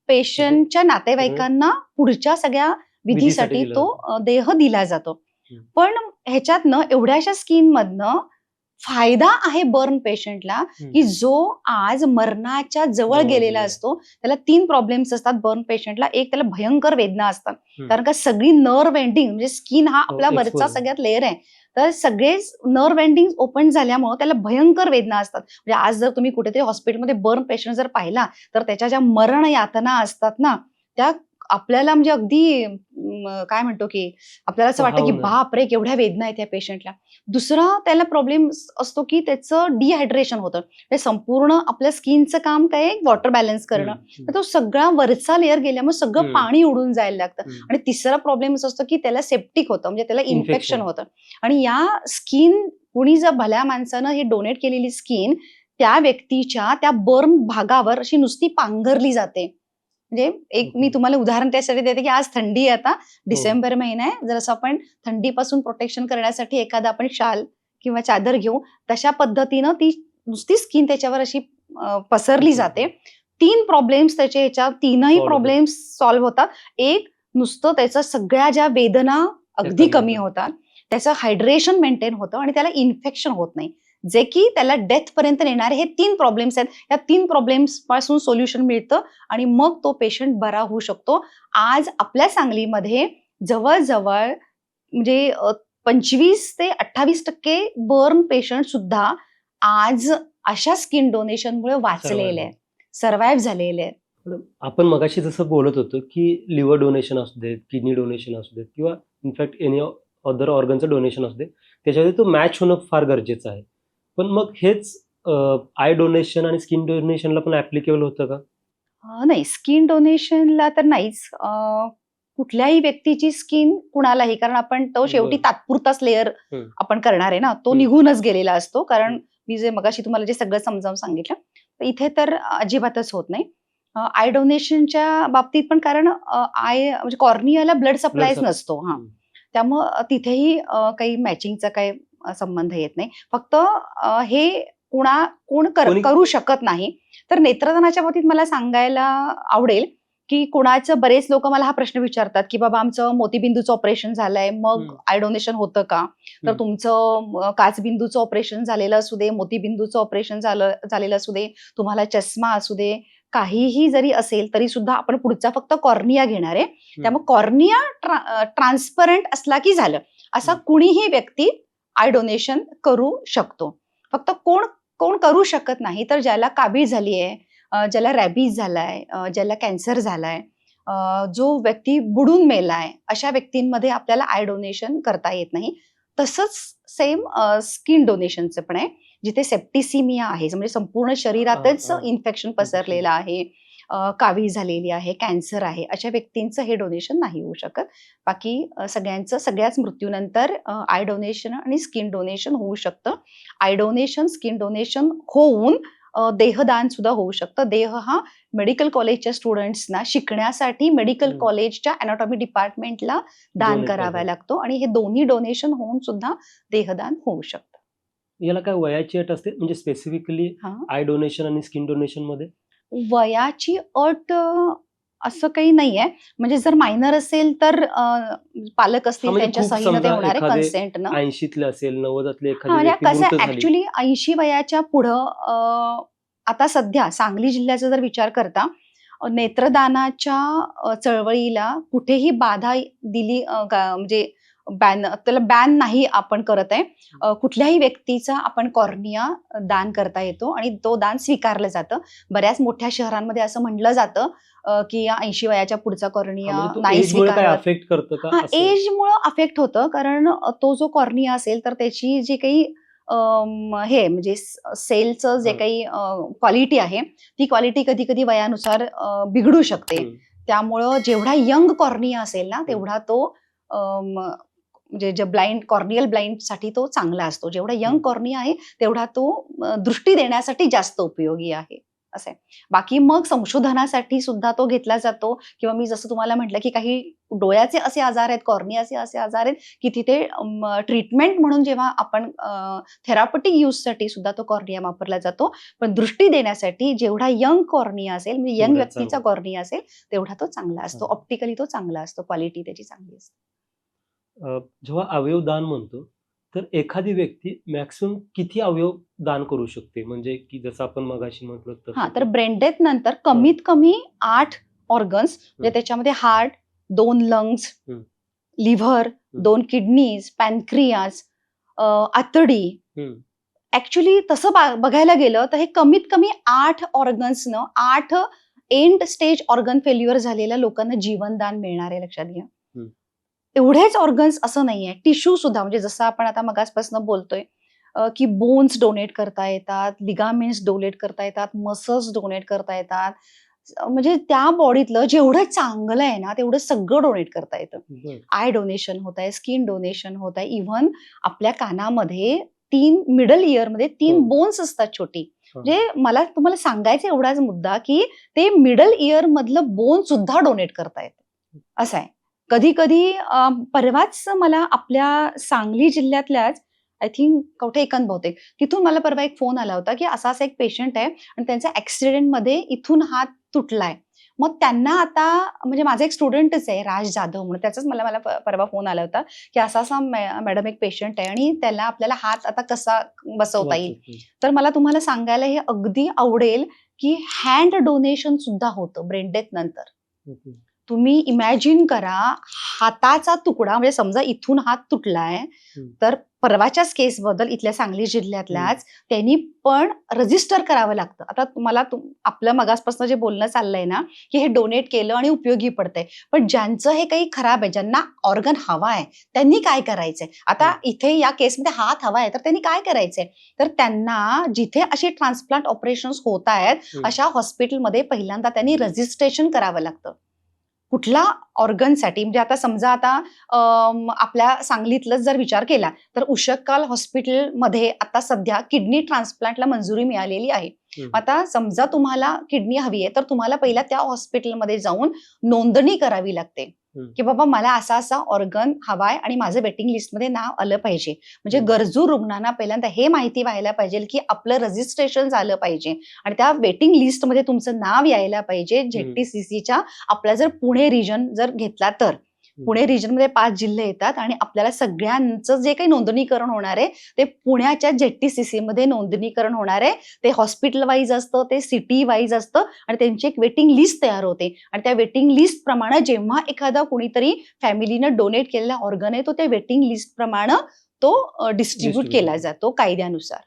पेशंटच्या नातेवाईकांना पुढच्या सगळ्या विधीसाठी तो देह दिला जातो. पण ह्याच्यातनं एवढ्याशा स्किन मधनं फायदा आहे बर्न पेशंटला की जो आज मरणाच्या जवळ गेलेला असतो. त्याला 3 प्रॉब्लेम्स असतात बर्न पेशंटला. एक, त्याला भयंकर वेदना असतात, कारण का सगळी नर्व एंडिंग म्हणजे स्किन हा आपला वरचा सगळ्यात लेअर आहे, तर सगळेच नर्व एंडिंग ओपन झाल्यामुळे त्याला भयंकर वेदना असतात. म्हणजे आज जर तुम्ही कुठेतरी हॉस्पिटलमध्ये बर्न पेशंट जर पाहिला तर त्याच्या ज्या मरण यातना असतात ना त्या आपल्याला म्हणजे अगदी काय म्हणतो की आपल्याला असं वाटतं की बापरे केवढ्या वेदना आहेत त्या पेशंटला. दुसरा त्याला प्रॉब्लेम असतो की त्याचं डिहायड्रेशन होतं. म्हणजे संपूर्ण आपल्या स्किनचं काम काय वॉटर बॅलन्स करणं, तर तो सगळा वरचा लेअर गेल्यामुळे सगळं पाणी उडून जायला लागतं. आणि तिसरा प्रॉब्लेम असतो की त्याला सेप्टिक होतं, म्हणजे त्याला इन्फेक्शन होतं. आणि या स्किन कुणी जर भल्या माणसानं ही डोनेट केलेली स्किन त्या व्यक्तीच्या त्या बर्न भागावर अशी नुसती पांघरली जाते. म्हणजे एक मी तुम्हाला उदाहरण त्यासाठी देते की आज थंडी आहे, आता डिसेंबर महिना आहे, जर असं आपण थंडीपासून प्रोटेक्शन करण्यासाठी एखादा आपण शाल किंवा चादर घेऊ तशा पद्धतीनं ती नुसती स्किन त्याच्यावर अशी पसरली जाते. 3 प्रॉब्लेम्स त्याचे ह्याच्या 3ही प्रॉब्लेम्स सॉल्व्ह होतात. एक, नुसतं त्याचं सगळ्या ज्या वेदना अगदी कमी होतात, त्याचं हायड्रेशन मेंटेन होतं आणि त्याला इन्फेक्शन होत नाही, जे की त्याला डेथ पर्यंत नेणारे हे 3 प्रॉब्लेम्स आहेत. या 3 प्रॉब्लेम्स पासून सोल्युशन मिळतं आणि मग तो पेशंट बरा होऊ शकतो. आज आपल्या सांगलीमध्ये जवळजवळ म्हणजे 25 ते 28% बर्न पेशंट सुद्धा आज अशा स्किन डोनेशनमुळे वाचलेले आहेत, सर्व्हाइव्ह झालेले आहेत. पण आपण मगाशी जसं बोलत होतो की लिव्हर डोनेशन असू देत, किडनी डोनेशन असू देत किंवा इनफॅक्ट एनी अदर ऑर्गनचं डोनेशन असू दे, त्याच्यामध्ये तो मॅच होणं फार गरजेचं आहे. पण मग हेच आय डोनेशन आणि स्किन डोनेशनला पण ऍप्लिकेबल होतं का? नाही, स्किन डोनेशनला तर नाहीच. कुठल्याही व्यक्तीची स्किन कुणालाही, कारण आपण तो शेवटी बरं. तात्पुरताच लेअर हम्म. आपण करणार आहे ना, तो हम्म. निघूनच गेलेला असतो. कारण मी जे मगाशी तुम्हाला जे सगळं समजावून सांगितलं, तर इथे तर अजिबातच होत नाही. आय डोनेशनच्या बाबतीत पण, कारण आय म्हणजे कॉर्नियाला ब्लड सप्लायच supply. नसतो. हां, त्यामुळं तिथेही काही मॅचिंगचा काही संबंध येत नाही. फक्त हे कोण करू शकत नाही. तर नेत्रदानाच्या बाबतीत मला सांगायला आवडेल, की कुणाचं, बरेच लोक मला हा प्रश्न विचारतात, की बाबा आमचं मोतीबिंदूचं ऑपरेशन झालंय, मग आय डोनेशन होतं का? तर तुमचं काचबिंदूचं ऑपरेशन झालेलं असू दे, मोतीबिंदूचं ऑपरेशन झालेलं असू दे, तुम्हाला चष्मा असू दे, काहीही जरी असेल तरी सुद्धा आपण पुढचा फक्त कॉर्निया घेणार आहे. त्यामुळे कॉर्निया ट्रान्सपरंट असला की झालं. असा कुणीही व्यक्ती आय डोनेशन करू शकतो. फक्त कोण करू शकत नाही, तर ज्याला कावीळ झाली आहे, ज्याला रॅबीज झालाय, ज्याला कॅन्सर झालाय, जो व्यक्ती बुडून मेलाय, अशा व्यक्तींमध्ये आपल्याला आय डोनेशन करता येत नाही. तसंच सेम स्किन डोनेशनचं पण आहे, जिथे सेप्टिसिमिया आहे, म्हणजे संपूर्ण शरीरातच इन्फेक्शन पसरलेलं आहे, कावीळ झालेली आहे, कॅन्सर आहे, अशा व्यक्तींचं हे डोनेशन नाही होऊ शकत. बाकी सगळ्याच मृत्यूनंतर आय डोनेशन आणि स्किन डोनेशन होऊ शकतं. आय डोनेशन, स्किन डोनेशन होऊन देहदान सुद्धा होऊ शकतं. देह हा मेडिकल कॉलेजच्या स्टुडंट्सना शिकण्यासाठी मेडिकल कॉलेजच्या अॅनाटॉमी डिपार्टमेंटला दान करावा लागतो, आणि हे दोन्ही डोनेशन होऊन सुद्धा देहदान होऊ शकतं. याला काय वयाची अट असते, म्हणजे स्पेसिफिकली आय डोनेशन आणि स्किन डोनेशन मध्ये? वयाची अट असं काही नाहीये. म्हणजे जर मायनर असेल तर पालक असतील म्हणजे त्यांच्या खूप सहीनं ते समजा होणार आहे, एखादे कन्सेंटनं. 80तले असेल, 90तले एखादी म्हणजे व्यक्ती कसं मृत झाली. ऍक्च्युली 80 वयाच्या पुढं आता सध्या सांगली जिल्ह्याचा जर विचार करता, नेत्रदानाच्या चळवळीला कुठेही बाधा दिली, म्हणजे त्याला बॅन नाही आपण करत आहे. कुठल्याही व्यक्तीचा आपण कॉर्निया दान करता येतो आणि तो दान स्वीकारलं जातं. बऱ्याच मोठ्या शहरांमध्ये असं म्हटलं जातं की या 80 वयाच्या पुढचा कॉर्निया नाही स्वीकारत. अफेक्ट करतं का? हा, एजमुळं अफेक्ट होतं, कारण तो जो कॉर्निया असेल तर त्याची जी काही हे म्हणजे सेलचं जे काही क्वालिटी आहे, ती क्वालिटी कधी कधी वयानुसार बिघडू शकते. त्यामुळं जेवढा यंग कॉर्निया असेल ना, तेवढा तो म्हणजे जे कॉर्नियल ब्लाइंड साठी तो चांगला असतो. जेवढा यंग कॉर्निया आहे तेवढा तो दृष्टी देण्यासाठी जास्त उपयोगी आहे, असं आहे. बाकी मग संशोधनासाठी सुद्धा तो घेतला जातो, किंवा मी जसं तुम्हाला म्हटलं की काही डोळ्याचे असे आजार आहेत, कॉर्नियाचे असे आजार आहेत की तिथे ट्रीटमेंट म्हणून जेव्हा आपण थेरापटिक यूजसाठी सुद्धा तो कॉर्निया वापरला जातो. पण दृष्टी देण्यासाठी जेवढा यंग कॉर्निया असेल, म्हणजे यंग व्यक्तीचा कॉर्निया असेल, तेवढा तो चांगला असतो. ऑप्टिकली तो चांगला असतो, क्वालिटी त्याची चांगली असते. जेव्हा अवयव दान म्हणतो, तर एखादी व्यक्ती मॅक्सिमम किती अवयव दान करू शकते? म्हणजे की जसं आपण मगाशी म्हटलं तसं. तर ब्रेन डेथ नंतर कमीत कमी 8 ऑर्गन्स, म्हणजे त्याच्यामध्ये heart, 2 lungs, liver, 2 kidneys, pancreas, आतडी. ऍक्च्युली तसं बघायला गेलं तर हे कमीत कमी 8 ऑर्गन्सनं 8 एंड स्टेज ऑर्गन फेल्युअर झालेल्या लोकांना जीवनदान मिळणार आहे, लक्षात घ्या. एवढेच ऑर्गन्स असं नाहीये, टिश्यू सुद्धा, म्हणजे जसं आपण आता मगासपासून बोलतोय की बोन्स डोनेट करता येतात, लिगामेंट्स डोनेट करता येतात, मसल्स डोनेट करता येतात, म्हणजे त्या बॉडीतलं जेवढं चांगलं आहे ना तेवढं सगळं डोनेट करता येतं. आय डोनेशन होत आहे, स्किन डोनेशन होत आहे, इव्हन आपल्या कानामध्ये 3 मिडल इयर मध्ये 3 बोन्स असतात छोटी. म्हणजे मला तुम्हाला सांगायचं एवढाच मुद्दा की ते मिडल इयर मधलं बोन सुद्धा डोनेट करता येतं, असं आहे. कधी कधी परवाच मला आपल्या सांगली जिल्ह्यातल्याच, आय थिंक कवठेकन बहुतेक, तिथून मला परवा एक फोन आला होता की असा एक पेशंट आहे आणि त्यांचा ऍक्सिडेंटमध्ये इथून हात तुटलाय. मग त्यांना आता, म्हणजे माझा एक स्टुडंटच आहे राज जाधव म्हणून, त्याचाच मला परवा फोन आला होता की असा मॅडम एक पेशंट आहे आणि त्याला आपल्याला हात आता कसा बसवता येईल. तर मला तुम्हाला सांगायला हे अगदी आवडेल की हँड डोनेशन सुद्धा होतं ब्रेन डेथ नंतर. तुम्ही इमॅजिन करा, हाताचा तुकडा म्हणजे समजा इथून हात तुटलाय, तर परवाच्याच केसबद्दल इथल्या सांगली जिल्ह्यातल्याच त्यांनी पण रजिस्टर करावं लागतं. आता तुम्हाला आपलं मगासपासून जे बोलणं चाललंय ना, की हे डोनेट केलं आणि उपयोगी पडतंय, पण ज्यांचं हे काही खराब आहे, ज्यांना ऑर्गन हवा आहे, त्यांनी काय करायचंय? आता इथे या केसमध्ये हात हवा आहे, तर त्यांनी काय करायचंय? तर त्यांना जिथे अशी ट्रान्सप्लांट ऑपरेशन्स होत आहेत अशा हॉस्पिटलमध्ये पहिल्यांदा त्यांनी रजिस्ट्रेशन करावं लागतं. कुठला ऑर्गनसाठी, म्हणजे आता समजा आता आपल्या सांगलीतलंच जर विचार केला तर उशकाल हॉस्पिटलमध्ये आता सध्या किडनी ट्रान्सप्लांटला मंजुरी मिळालेली आहे. आता समजा तुम्हाला किडनी हवी आहे, तर तुम्हाला पहिला त्या हॉस्पिटलमध्ये जाऊन नोंदणी करावी लागते की बाबा मला असा असा ऑर्गन हवाय आणि माझं वेटिंग लिस्टमध्ये नाव आलं पाहिजे. म्हणजे गरजू रुग्णांना पहिल्यांदा हे माहिती व्हायला पाहिजे की आपलं रजिस्ट्रेशन झालं पाहिजे आणि त्या वेटिंग लिस्टमध्ये तुमचं नाव यायला पाहिजे. ZTCCच्या आपला जर पुणे रिजन जर घेतला तर पुणे रिजनमध्ये 5 जिल्हे येतात आणि आपल्याला सगळ्यांचं जे काही नोंदणीकरण होणार आहे ते पुण्याच्या ZTCC मध्ये नोंदणीकरण होणार आहे. ते हॉस्पिटल वाईज असतं, ते सिटी वाईज असतं आणि त्यांची एक वेटिंग लिस्ट तयार होते आणि त्या वेटिंग लिस्ट प्रमाणे जेव्हा एखादा कोणीतरी फॅमिलीनं डोनेट केलेला ऑर्गन आहे तो त्या वेटिंग लिस्ट प्रमाणे तो डिस्ट्रीब्यूट केला जातो कायद्यानुसार.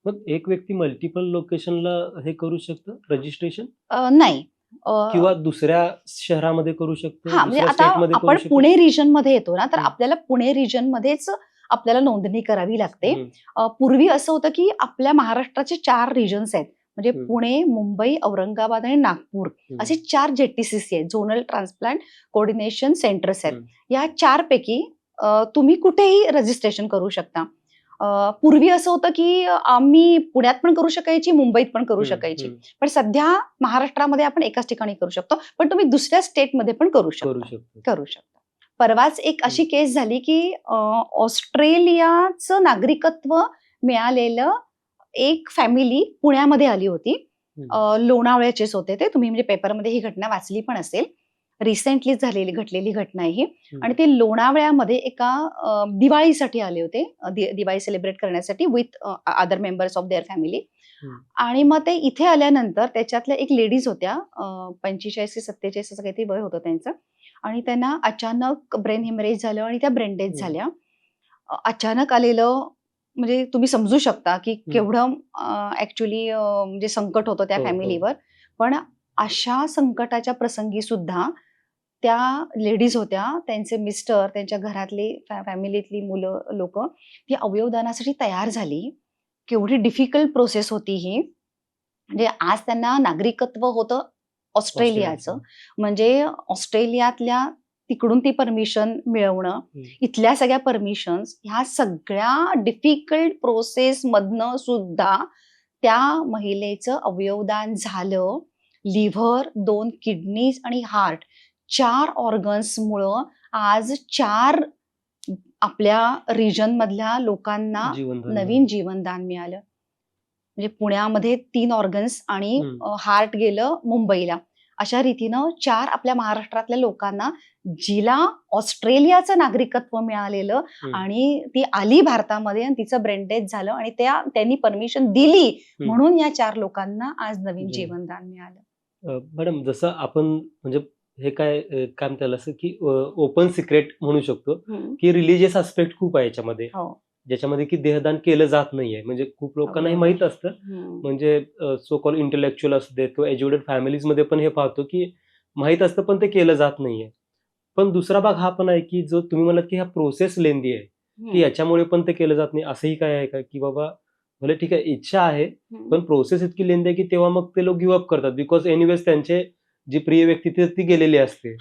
मग एक व्यक्ती मल्टिपल लोकेशनला हे करू शकतं रजिस्ट्रेशन? नाही, किंवा दुसऱ्या शहरामध्ये करू शकतो, हा म्हणजे दुसऱ्या आता स्टेटमध्ये करू आपण शकतो? पुणे रिजन मध्ये येतो ना, तर आपल्याला पुणे रिजन मध्येच आपल्याला नोंदणी करावी लागते. पूर्वी असं होतं की आपल्या महाराष्ट्राचे 4 रिजन्स आहेत, म्हणजे पुणे, मुंबई, औरंगाबाद आणि नागपूर असे 4 ZTCC आहेत, झोनल ट्रान्सप्लांट कोऑर्डिनेशन सेंटर्स आहेत. या 4 पैकी तुम्ही कुठेही रजिस्ट्रेशन करू शकता. पूर्वी असं होतं की आम्ही पुण्यात पण करू शकायची, मुंबईत पण करू शकायची, पण सध्या महाराष्ट्रामध्ये आपण एकाच ठिकाणी करू शकतो, पण तुम्ही दुसऱ्या स्टेटमध्ये पण करू शकता. परवाच एक अशी केस झाली की ऑस्ट्रेलियाचं नागरिकत्व मिळालेलं एक फॅमिली पुण्यामध्ये आली होती. लोणावळ्याचेच होते ते, तुम्ही म्हणजे पेपरमध्ये ही घटना वाचली पण असेल, रिसेंटली घडलेली घटना आहे ही. आणि ते लोणावळ्यामध्ये एका दिवाळीसाठी आले होते, दिवाळी सेलिब्रेट करण्यासाठी with other members of their family. आणि मग ते इथे आल्यानंतर त्याच्यातल्या एक लेडीज होत्या, 45 ते 47 असं काहीतरी वय होतं त्यांचं, आणि त्यांना अचानक ब्रेन हेमरेज झालं आणि त्या ब्रेन डेथ झाल्या. अचानक आलेलं म्हणजे तुम्ही समजू शकता की केवढं ऍक्च्युली म्हणजे संकट होतं त्या फॅमिलीवर. पण अशा संकटाच्या प्रसंगी सुद्धा त्या लेडीज होत्या, त्यांचे मिस्टर, त्यांच्या घरातली फॅमिलीतली मुलं लोक ती अवयवदानासाठी तयार झाली. केवढी डिफिकल्ट प्रोसेस होती ही. म्हणजे आज त्यांना नागरिकत्व होतं ऑस्ट्रेलियाचं, म्हणजे ऑस्ट्रेलियातल्या तिकडून ती परमिशन मिळवणं, इथल्या सगळ्या परमिशन्स, ह्या सगळ्या डिफिकल्ट प्रोसेस मधनं सुद्धा त्या महिलेचं अवयवदान झालं. लिव्हर, 2 किडनीज आणि हार्ट, 4 ऑर्गन्समुळं आज 4 आपल्या रिजन मधल्या लोकांना नवीन जीवनदान मिळालं. म्हणजे पुण्यामध्ये 3 ऑर्गन्स आणि हार्ट गेलं मुंबईला. अशा रीतीनं 4 आपल्या महाराष्ट्रातल्या लोकांना, जिला ऑस्ट्रेलियाचं नागरिकत्व मिळालेलं आणि ती आली भारतामध्ये आणि तिचं ब्रेन डेथ झालं आणि त्यांनी परमिशन दिली म्हणून या 4 लोकांना आज नवीन जीवनदान मिळालं. मॅडम, जसं आपण म्हणजे हे काय म्हणता असं की ओपन सिक्रेट म्हणू शकतो की रिलिजियस आस्पेक्ट खूप आहे याच्यामध्ये, ज्याच्यामध्ये की देहदान केलं जात नाहीये. म्हणजे खूप लोकांना हे माहित असतं, म्हणजे सो कॉल इंटेलेक्च्युअल असू देत किंवा एज्युकेटेड फॅमिलीज मध्ये पण हे पाहतो की माहित असतं पण ते केलं जात नाहीये. पण दुसरा भाग हा पण आहे की जो तुम्ही म्हणाल की हा प्रोसेस लेंदी आहे की याच्यामुळे पण ते केलं जात नाही, असंही काय आहे का की बाबा भले ठीक आहे इच्छा आहे पण प्रोसेस इतकी लेंदी आहे की तेव्हा मग ते लोक गिव्ह अप करतात, बिकॉज एनिवेज त्यांचे जी प्रिय व्यक्ती ती गेलेली असते,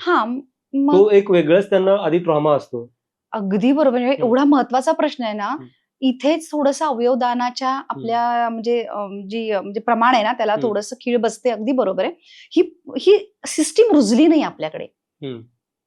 तो एक वेगळाच त्यांना आधी ट्रॉमा असतो. अगदी बरोबर. एवढा महत्वाचा प्रश्न आहे ना, इथेच थोडंसं अवयवदानाच्या आपल्या म्हणजे जी म्हणजे प्रमाण आहे ना त्याला थोडंसं खीळ बसते. अगदी बरोबर आहे. ही सिस्टीम रुजली नाही आपल्याकडे.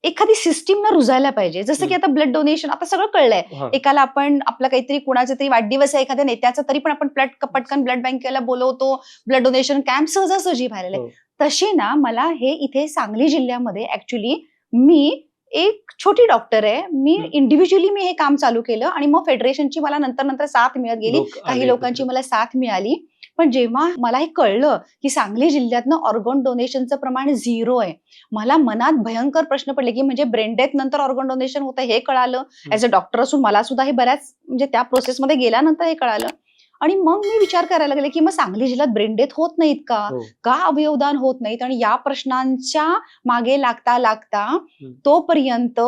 एखादी सिस्टीम ना रुजायला पाहिजे. जसं की आता ब्लड डोनेशन, आता सगळं कळलंय. एकाला आपण आपला काहीतरी कोणाचा तरी वाढदिवस आहे एखाद्या नेत्याचा, तरी पण आपण पटकन ब्लड बँकेला बोलवतो, ब्लड डोनेशन कॅम्प सहजासहजी व्हायला. तशी ना मला हे इथे सांगली जिल्ह्यामध्ये ऍक्च्युली मी एक छोटी डॉक्टर आहे, मी इंडिव्हिज्युअली मी हे काम चालू केलं आणि मग फेडरेशनची मला नंतर साथ मिळत गेली, काही लोकांची मला साथ मिळाली. पण जेव्हा मला हे कळलं की सांगली जिल्ह्यातनं ऑर्गन डोनेशनचं प्रमाण 0 आहे, मला मनात भयंकर प्रश्न पडले की म्हणजे ब्रेन डेथ नंतर ऑर्गन डोनेशन होतं हे कळालं. ऍज अ डॉक्टर असून मला सुद्धा हे बऱ्याच म्हणजे त्या प्रोसेसमध्ये गेल्यानंतर हे कळालं. आणि मग मी विचार करायला लागले की मग सांगली जिल्ह्यात ब्रेन डेथ होत नाहीत का? हो. का अवयवदान होत नाहीत? आणि या प्रश्नांच्या मागे लागता लागता तोपर्यंत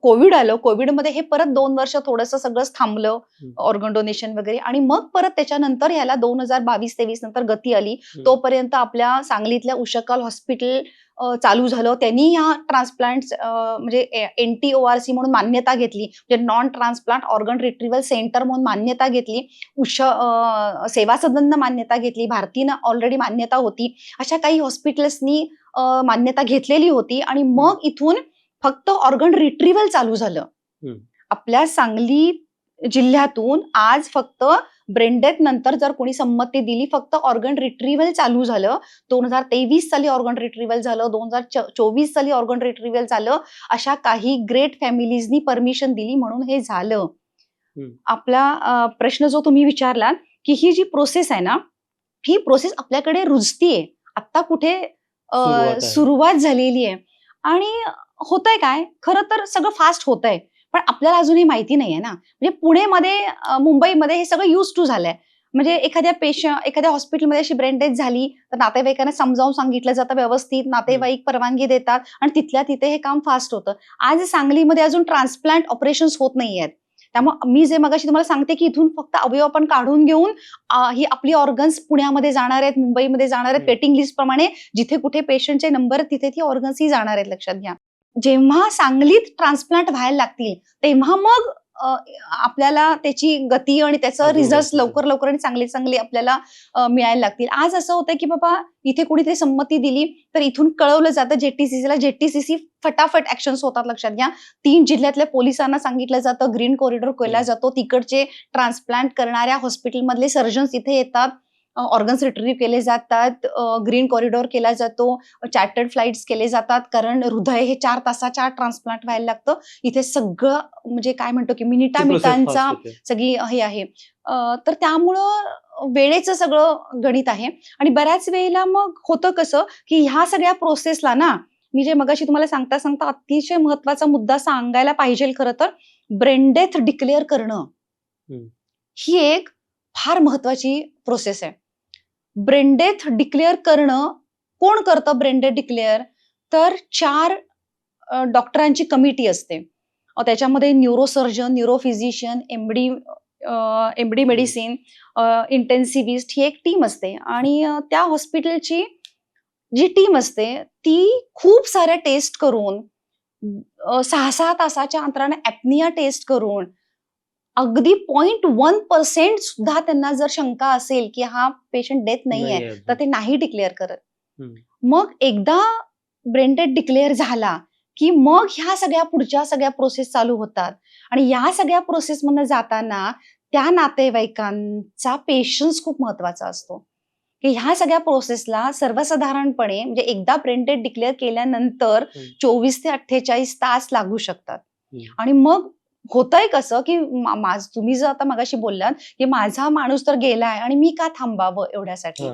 कोविड आलं. कोविडमध्ये हे परत 2 वर्ष थोडंसं सगळंच थांबलं, ऑर्गन डोनेशन वगैरे. आणि मग परत त्याच्यानंतर ह्याला 2022-23 नंतर गती आली. तोपर्यंत आपल्या सांगलीतल्या उशकाल हॉस्पिटल चालू झालं. त्यांनी ह्या ट्रान्सप्लांट म्हणजे NTORC म्हणून मान्यता घेतली, म्हणजे नॉन ट्रान्सप्लांट ऑर्गन रिट्रीव्हल सेंटर म्हणून मान्यता घेतली. सेवा सदननं मान्यता घेतली, भारतीनं ऑलरेडी मान्यता होती. अशा काही हॉस्पिटल्सनी मान्यता घेतलेली होती. आणि मग इथून फक्त ऑर्गन रिट्रीव्हल चालू झालं. आपल्या सांगली जिल्ह्यातून आज फक्त ब्रेन डेथ नंतर जर कोणी संमती दिली, फक्त ऑर्गन रिट्रीव्हल चालू झालं. 2023 साली ऑर्गन रिट्रीव्हल झालं, 2024 साली ऑर्गन रिट्रीव्हल झालं. अशा काही ग्रेट फॅमिलीजनी परमिशन दिली म्हणून हे झालं. आपला प्रश्न जो तुम्ही विचारलात की ही जी प्रोसेस आहे ना, ही प्रोसेस आपल्याकडे रुजतीये, आता कुठे सुरुवात झालेली आहे. आणि होतंय काय, खरं तर सगळं फास्ट होतंय, पण आपल्याला अजून हे माहिती नाहीये ना. म्हणजे पुणेमध्ये मुंबईमध्ये हे सगळं युज टू झालंय. म्हणजे एखाद्या हॉस्पिटलमध्ये अशी ब्रेन डेथ झाली तर नातेवाईकांना समजावून सांगितलं जातं व्यवस्थित, नातेवाईक परवानगी देतात आणि तिथल्या तिथे हे काम फास्ट होतं. आज सांगलीमध्ये अजून ट्रान्सप्लांट ऑपरेशन्स होत नाहीयेत. त्यामुळे मी जे मगाशी तुम्हाला सांगते की इथून फक्त अवयव आपण काढून घेऊन ही आपली ऑर्गन्स पुण्यामध्ये जाणार आहेत, मुंबईमध्ये जाणार आहेत. वेटिंग लिस्ट प्रमाणे जिथे कुठे पेशंटचे नंबर तिथे ती ऑर्गन्स ही जाणार आहेत, लक्षात घ्या. जेव्हा सांगलीत ट्रान्सप्लांट व्हायला लागतील तेव्हा मग आपल्याला त्याची गती आणि त्याचं रिझल्ट लवकर आणि चांगले आपल्याला मिळायला लागतील. आज असं होतं की बाबा इथे कुणीतरी संमती दिली तर इथून कळवलं जातं JTCC ला, JTCC फटाफट ऍक्शन्स होतात, लक्षात घ्या. 3 जिल्ह्यातल्या पोलिसांना सांगितलं जातं, ग्रीन कॉरिडॉर केला जातो, तिकडचे ट्रान्सप्लांट करणाऱ्या हॉस्पिटलमधले सर्जन्स इथे येतात, ऑर्गन्स रिट्रीव्ह केले जातात, ग्रीन कॉरिडॉर केला जातो, चार्टर्ड फ्लाइट्स केले जातात, कारण हृदय हे 4 तासाच्या आत ट्रान्सप्लांट व्हायला लागतं. इथे सगळं म्हणजे काय म्हणतो की मिनिटांचा सगळी हे आहे. तर त्यामुळं वेळेचं सगळं गणित आहे. आणि बऱ्याच वेळेला मग होतं कसं की ह्या सगळ्या प्रोसेसला ना, मी जे मगाशी तुम्हाला सांगता अतिशय महत्वाचा मुद्दा सांगायला पाहिजे खरं तर, ब्रेन डेथ डिक्लेअर करणं ही एक फार महत्वाची प्रोसेस आहे. ब्रेन डेथ डिक्लेअर करणं, कोण करतं ब्रेन डेथ डिक्लेअर? तर 4 डॉक्टरांची कमिटी असते. त्याच्यामध्ये neurosurgeon, neurophysician, MD medicine, intensivist ही एक टीम असते. आणि त्या हॉस्पिटलची जी टीम असते ती खूप साऱ्या टेस्ट करून 6-6 तासाच्या अंतराने ॲपनिया टेस्ट करून अगदी 0.1% सुद्धा त्यांना जर शंका असेल की हा पेशंट डेथ नाहीये तर ते नाही डिक्लेअर करत. मग एकदा ब्रेन डेथ डिक्लेअर झाला की मग ह्या सगळ्या पुढच्या सगळ्या प्रोसेस चालू होतात. आणि या सगळ्या प्रोसेस मधनं जाताना त्या नातेवाईकांचा पेशन्स खूप महत्वाचा असतो की ह्या सगळ्या प्रोसेसला सर्वसाधारणपणे म्हणजे एकदा ब्रेन डेथ डिक्लेअर केल्यानंतर 24 ते 48 तास लागू शकतात. आणि मग होतंय कसं की तुम्ही जर आता मगाशी बोललात की माझा माणूस तर गेलाय आणि मी का थांबावं एवढ्यासाठी.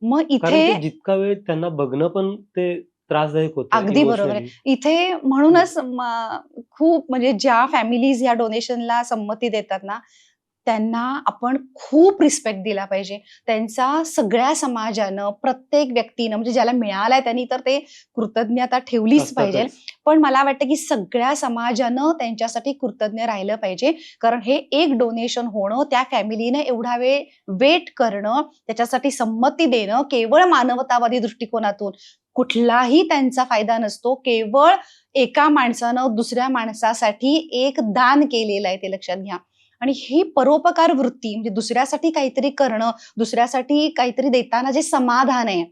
मग इथे जितका वेळ त्यांना बघणं पण ते त्रासदायक होतं. अगदी बरोबर आहे. इथे म्हणूनच खूप म्हणजे ज्या फॅमिलीज या डोनेशनला संमती देतात ना, त्यांना आपण खूप रिस्पेक्ट दिला पाहिजे. त्यांचा सगळ्या समाजानं, प्रत्येक व्यक्तीनं म्हणजे ज्याला मिळालाय त्यांनी तर ते कृतज्ञता ठेवलीच पाहिजे. पण मला वाटतं की सगळ्या समाजानं त्यांच्यासाठी कृतज्ञ राहिलं पाहिजे. कारण हे एक डोनेशन होणं, त्या फॅमिलीनं एवढा वेळ वेट करणं, त्याच्यासाठी संमती देणं केवळ मानवतावादी दृष्टिकोनातून कुठलाही त्यांचा फायदा नसतो. केवळ एका माणसानं दुसऱ्या माणसासाठी एक दान केलेलं आहे, ते लक्षात घ्या. आणि ही परोपकार वृत्ती म्हणजे दुसऱ्यासाठी काहीतरी करणं, दुसऱ्यासाठी काहीतरी देताना जे समाधान आहे.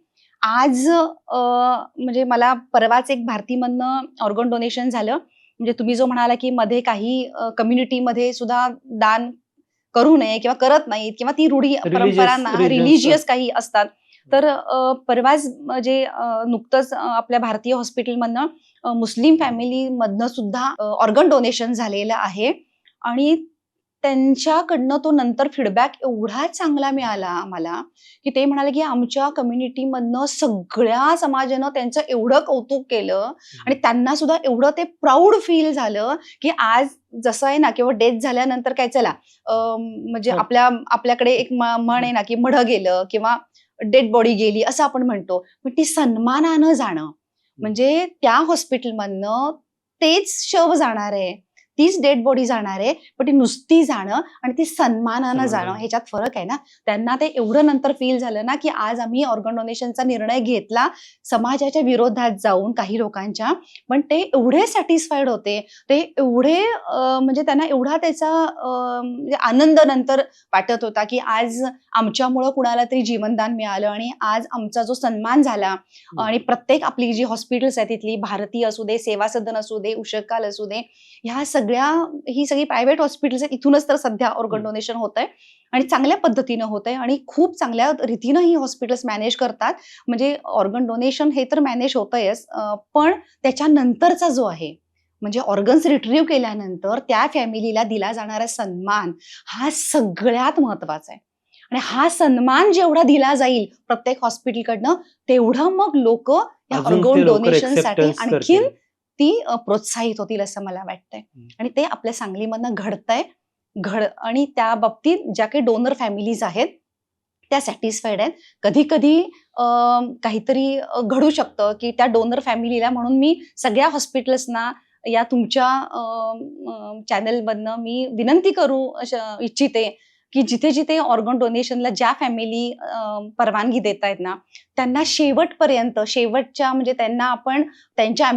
आज म्हणजे मला परवाच एक भारतीमधनं ऑर्गन डोनेशन झालं. म्हणजे तुम्ही जो म्हणाला की मध्ये काही कम्युनिटीमध्ये सुद्धा दान करू नये किंवा करत नाहीत किंवा ती रूढी परंपरा रिलिजियस काही असतात. तर परवाच म्हणजे नुकतंच आपल्या भारतीय हॉस्पिटलमधनं मुस्लिम फॅमिलीमधनं सुद्धा ऑर्गन डोनेशन झालेलं आहे. आणि त्यांच्याकडनं तो नंतर फीडबॅक एवढा चांगला मिळाला आम्हाला, की ते म्हणाले की आमच्या कम्युनिटीमधनं सगळ्या समाजानं त्यांचं एवढं कौतुक केलं आणि त्यांना सुद्धा एवढं ते प्राऊड फील झालं, की आज जसं आहे ना किंवा डेथ झाल्यानंतर काय चला म्हणजे हो. आपल्याकडे एक म्हण आहे ना, की मढं गेलं किंवा डेड बॉडी गेली असं आपण म्हणतो. पण ती सन्मानानं जाणं, म्हणजे त्या हॉस्पिटलमधनं तेच शव जाणार आहे, तीच डेड बॉडी जाणार आहे, पण ती नुसती जाणं आणि ती सन्मानानं जाणं सन्मानानं. ह्याच्यात फरक आहे ना. त्यांना ते एवढं नंतर फील झालं ना, की आज आम्ही ऑर्गन डोनेशनचा निर्णय घेतला समाजाच्या विरोधात जाऊन काही लोकांच्या, पण ते एवढे सॅटिस्फाईड होते, ते एवढे म्हणजे त्यांना एवढा त्याचा म्हणजे आनंद नंतर वाटत होता, की आज आमच्यामुळं कुणाला तरी जीवनदान मिळालं आणि आज आमचा जो सन्मान झाला. आणि प्रत्येक आपली जी हॉस्पिटल्स आहेत तिथली, भारती असू दे, सेवा सदन असू दे, उषकाल असू दे, ह्या सगळ्या ही सगळी प्रायव्हेट हॉस्पिटल्स आहेत. इथूनच तर सध्या ऑर्गन डोनेशन होत आहे आणि चांगल्या पद्धतीनं होत आहे आणि खूप चांगल्या रीतीनं ही हॉस्पिटल्स मॅनेज करतात. म्हणजे ऑर्गन डोनेशन हे तर मॅनेज होतंयच, पण त्याच्यानंतरचा जो आहे म्हणजे ऑर्गन्स रिट्रीव्ह केल्यानंतर त्या फॅमिलीला दिला जाणारा सन्मान हा सगळ्यात महत्वाचा आहे. आणि हा सन्मान जेवढा दिला जाईल प्रत्येक हॉस्पिटलकडनं, तेवढं मग लोक या अजून ऑर्गन ते लवकर डोनेशनसाठी एक्सेप्टन्स आणखीन करतील. ती प्रोत्साहित होतील असं मला वाटतंय. आणि ते आपल्या सांगलीमधनं घडतंय. आणि त्या बाबतीत ज्या काही डोनर फॅमिलीज आहेत त्या सॅटिस्फाईड आहेत. कधी-कधी काहीतरी घडू शकतं, की त्या डोनर फॅमिलीला म्हणून मी सगळ्या हॉस्पिटल्सना या तुमच्या चॅनलमधनं मी विनंती करू इच्छिते, की जिथे-जिथे ऑर्गन डोनेशनला ज्या फॅमिली परवानगी देतायत ना, त्यांना शेवटच्या म्हणजे त्यांना आपण त्यांच्या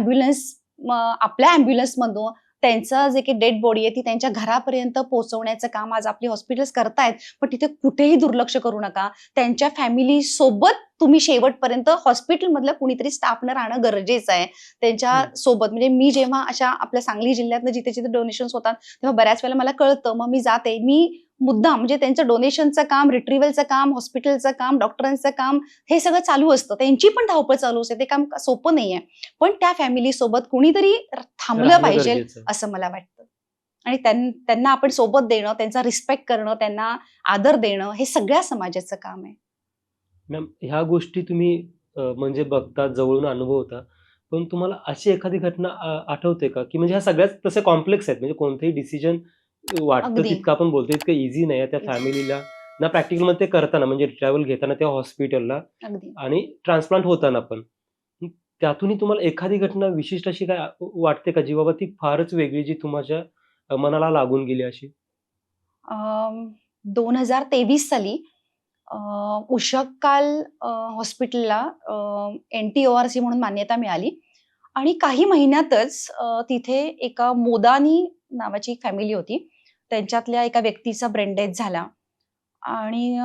आपल्या ॲम्ब्युलन्समधून त्यांचं जे काही डेड बॉडी आहे ती त्यांच्या घरापर्यंत पोहोचवण्याचं काम आज आपली हॉस्पिटल्स करतायत. पण तिथे कुठेही दुर्लक्ष करू नका. त्यांच्या फॅमिली सोबत तुम्ही शेवटपर्यंत हॉस्पिटलमधलं कुणीतरी स्टाफनं राहणं गरजेचं आहे. त्यांच्या सोबत म्हणजे मी जेव्हा अशा आपल्या सांगली जिल्ह्यातनं जिथे-जिथे डोनेशन्स होतात, तेव्हा बऱ्याच वेळेला मला कळतं. मग मी जाते. मी मुद्दाम म्हणजे त्यांचं डोनेशनचं काम, रिट्रीव्हलचं काम, हॉस्पिटलचं काम, डॉक्टरांचं काम हे सगळं चालू असतं. त्यांची पण धावपळ चालू असते. ते काम सोपं नाहीये. पण त्या फॅमिली सोबत कुणीतरी थांबलं राहणं पाहिजे गरजेचं आहे. असं मला वाटतं. आणि त्यांना आपण सोबत देणं, त्यांचा रिस्पेक्ट करणं, त्यांना आदर देणं हे सगळ्या समाजाचं काम आहे. मॅम, ह्या गोष्टी तुम्ही म्हणजे बघता, जवळून अनुभवता. पण तुम्हाला अशी एखादी घटना आठवते का, की म्हणजे ह्या सगळ्याच तसे कॉम्प्लेक्स आहेत. म्हणजे कोणतेही डिसिजन वाटतं अगदी. तितकं आपण बोलतो इतकं ईझी नाही आहे. त्या फॅमिलीला ना प्रॅक्टिकलमध्ये ते करताना म्हणजे ट्रॅव्हल घेताना त्या हॉस्पिटलला अगदी. आणि ट्रान्सप्लांट होताना पण. त्यातूनही तुम्हाला एखादी घटना विशिष्ट अशी काय वाटते का, जी बाबा ती फारच वेगळी, जी तुमच्या मनाला लागून गेली अशी? 2023 साली उषकाल हॉस्पिटलला NTORC म्हणून मान्यता मिळाली आणि काही महिन्यातच तिथे एका मोदानी नावाची एक फॅमिली होती. त्यांच्यातल्या एका व्यक्तीचा ब्रेन डेथ झाला आणि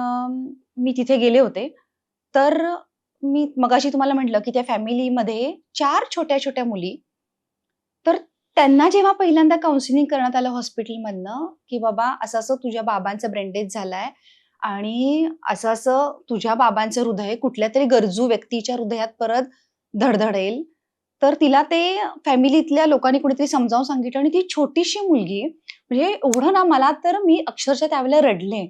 मी तिथे गेले होते. तर मी मगाशी तुम्हाला म्हटलं, की त्या फॅमिलीमध्ये 4 छोट्या-छोट्या मुली. तर त्यांना जेव्हा पहिल्यांदा काउन्सिलिंग करण्यात आलं हॉस्पिटलमधनं, की बाबा असं-असं तुझ्या बाबांचा ब्रेन डेथ झालाय आणि असं-असं तुझ्या बाबांचं हृदय कुठल्यातरी गरजू व्यक्तीच्या हृदयात परत धडधडेल. तर तिला ते फॅमिलीतल्या लोकांनी कुणीतरी समजावून सांगितलं आणि ती छोटीशी मुलगी म्हणजे एवढं ना मला तर मी अक्षरशः त्यावेळेला रडले.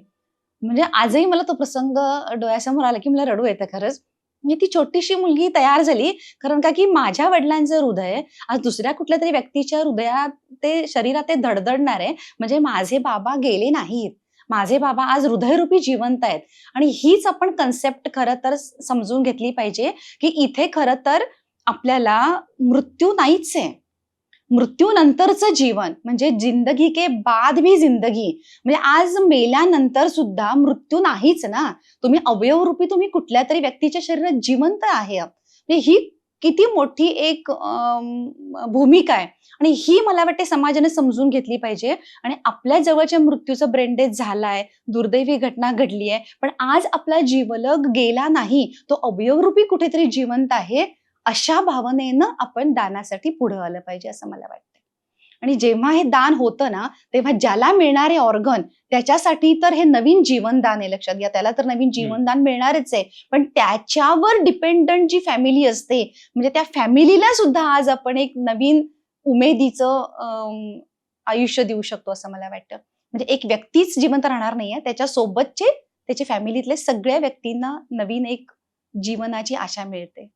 म्हणजे आजही मला तो प्रसंग डोळ्यासमोर आला, की मला रडू येतं खरंच. म्हणजे ती छोटीशी मुलगी तयार झाली कारण का की माझ्या वडिलांचं हृदय आज दुसऱ्या कुठल्यातरी व्यक्तीच्या हृदयात ते शरीरात ते धडधडणार आहे. म्हणजे माझे बाबा गेले नाहीत. माझे बाबा आज हृदयरूपी जिवंत आहेत आणि हीच आपण कन्सेप्ट खरं तर समजून घेतली पाहिजे, की इथे खरं तर आपल्याला मृत्यू नाहीच आहे. मृत्यूनंतरचं जीवन म्हणजे जिंदगी के बाद भी जिंदगी. म्हणजे आज मेल्यानंतर सुद्धा मृत्यू नाहीच ना. तुम्ही अवयवरूपी तुम्ही कुठल्यातरी व्यक्तीच्या शरीरात जिवंत आहे. म्हणजे ही किती मोठी एक भूमिका आहे आणि ही मला वाटते समाजाने समजून घेतली पाहिजे आणि आपल्या जवळच्या मृत्यूचा ब्रेन डेथ झालाय, दुर्दैवी घटना घडली आहे, पण आज आपला जीवलग गेला नाही. तो अवयवरूपी कुठेतरी जिवंत आहे. अशा भावनेनं आपण दानासाठी पुढे आलं पाहिजे असं मला वाटतं. आणि जेव्हा हे दान होतं ना, तेव्हा ज्याला मिळणारे ऑर्गन त्याच्यासाठी तर हे नवीन जीवनदान आहे, लक्षात घ्या. त्याला तर नवीन जीवनदान मिळणारच आहे. पण त्याच्यावर डिपेंडंट जी फॅमिली असते, म्हणजे त्या फॅमिलीला सुद्धा आज आपण एक नवीन उमेदीचं आयुष्य देऊ शकतो असं मला वाटतं. म्हणजे एक व्यक्तीच जिवंत राहणार नाहीये, त्याच्या सोबतचे त्याच्या फॅमिलीतले सगळ्या व्यक्तींना नवीन एक जीवनाची आशा मिळते.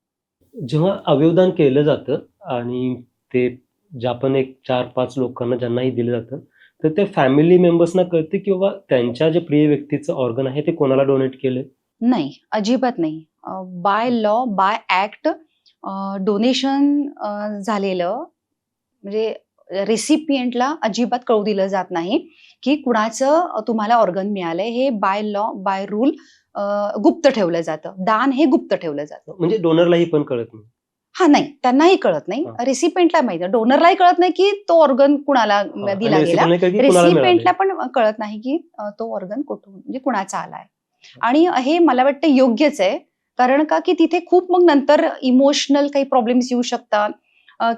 जेव्हा अवयवदान केलं जातं आणि ते ज्या पण एक 4-5 लोकांना ज्यांनाही दिलं जातं, तर त्या फॅमिली मेंबर्सना कळते की बाबा त्यांच्या जे प्रिय व्यक्तीचं ऑर्गन आहे ते कोणाला डोनेट केलंय? नाही, अजिबात नाही. By law, by act donation झालेलं म्हणजे रेसिपियंटला अजिबात कळू दिलं जात नाही, की कुणाचं तुम्हाला ऑर्गन मिळालंय. हे बाय लॉ, बाय रूल गुप्त ठेवलं जातं. दान हे गुप्त ठेवलं जातं. म्हणजे डोनरलाही पण कळत नाही. हां, नाही त्यांनाही कळत नाही. हां. रेसिपियंटला माहिती आहे. डोनरलाही कळत नाही, की तो ऑर्गन कुणाला हां, दिला आणि गेला. रेसिपीला कळत की कुणाला मिळालंय. रेसिपियंटला पण कळत नाही, की तो ऑर्गन कुठून म्हणजे कुणाचा आलाय. आणि हे मला वाटतं योग्यच आहे. कारण का, की तिथे खूप मग नंतर इमोशनल काही प्रॉब्लेम्स येऊ शकतात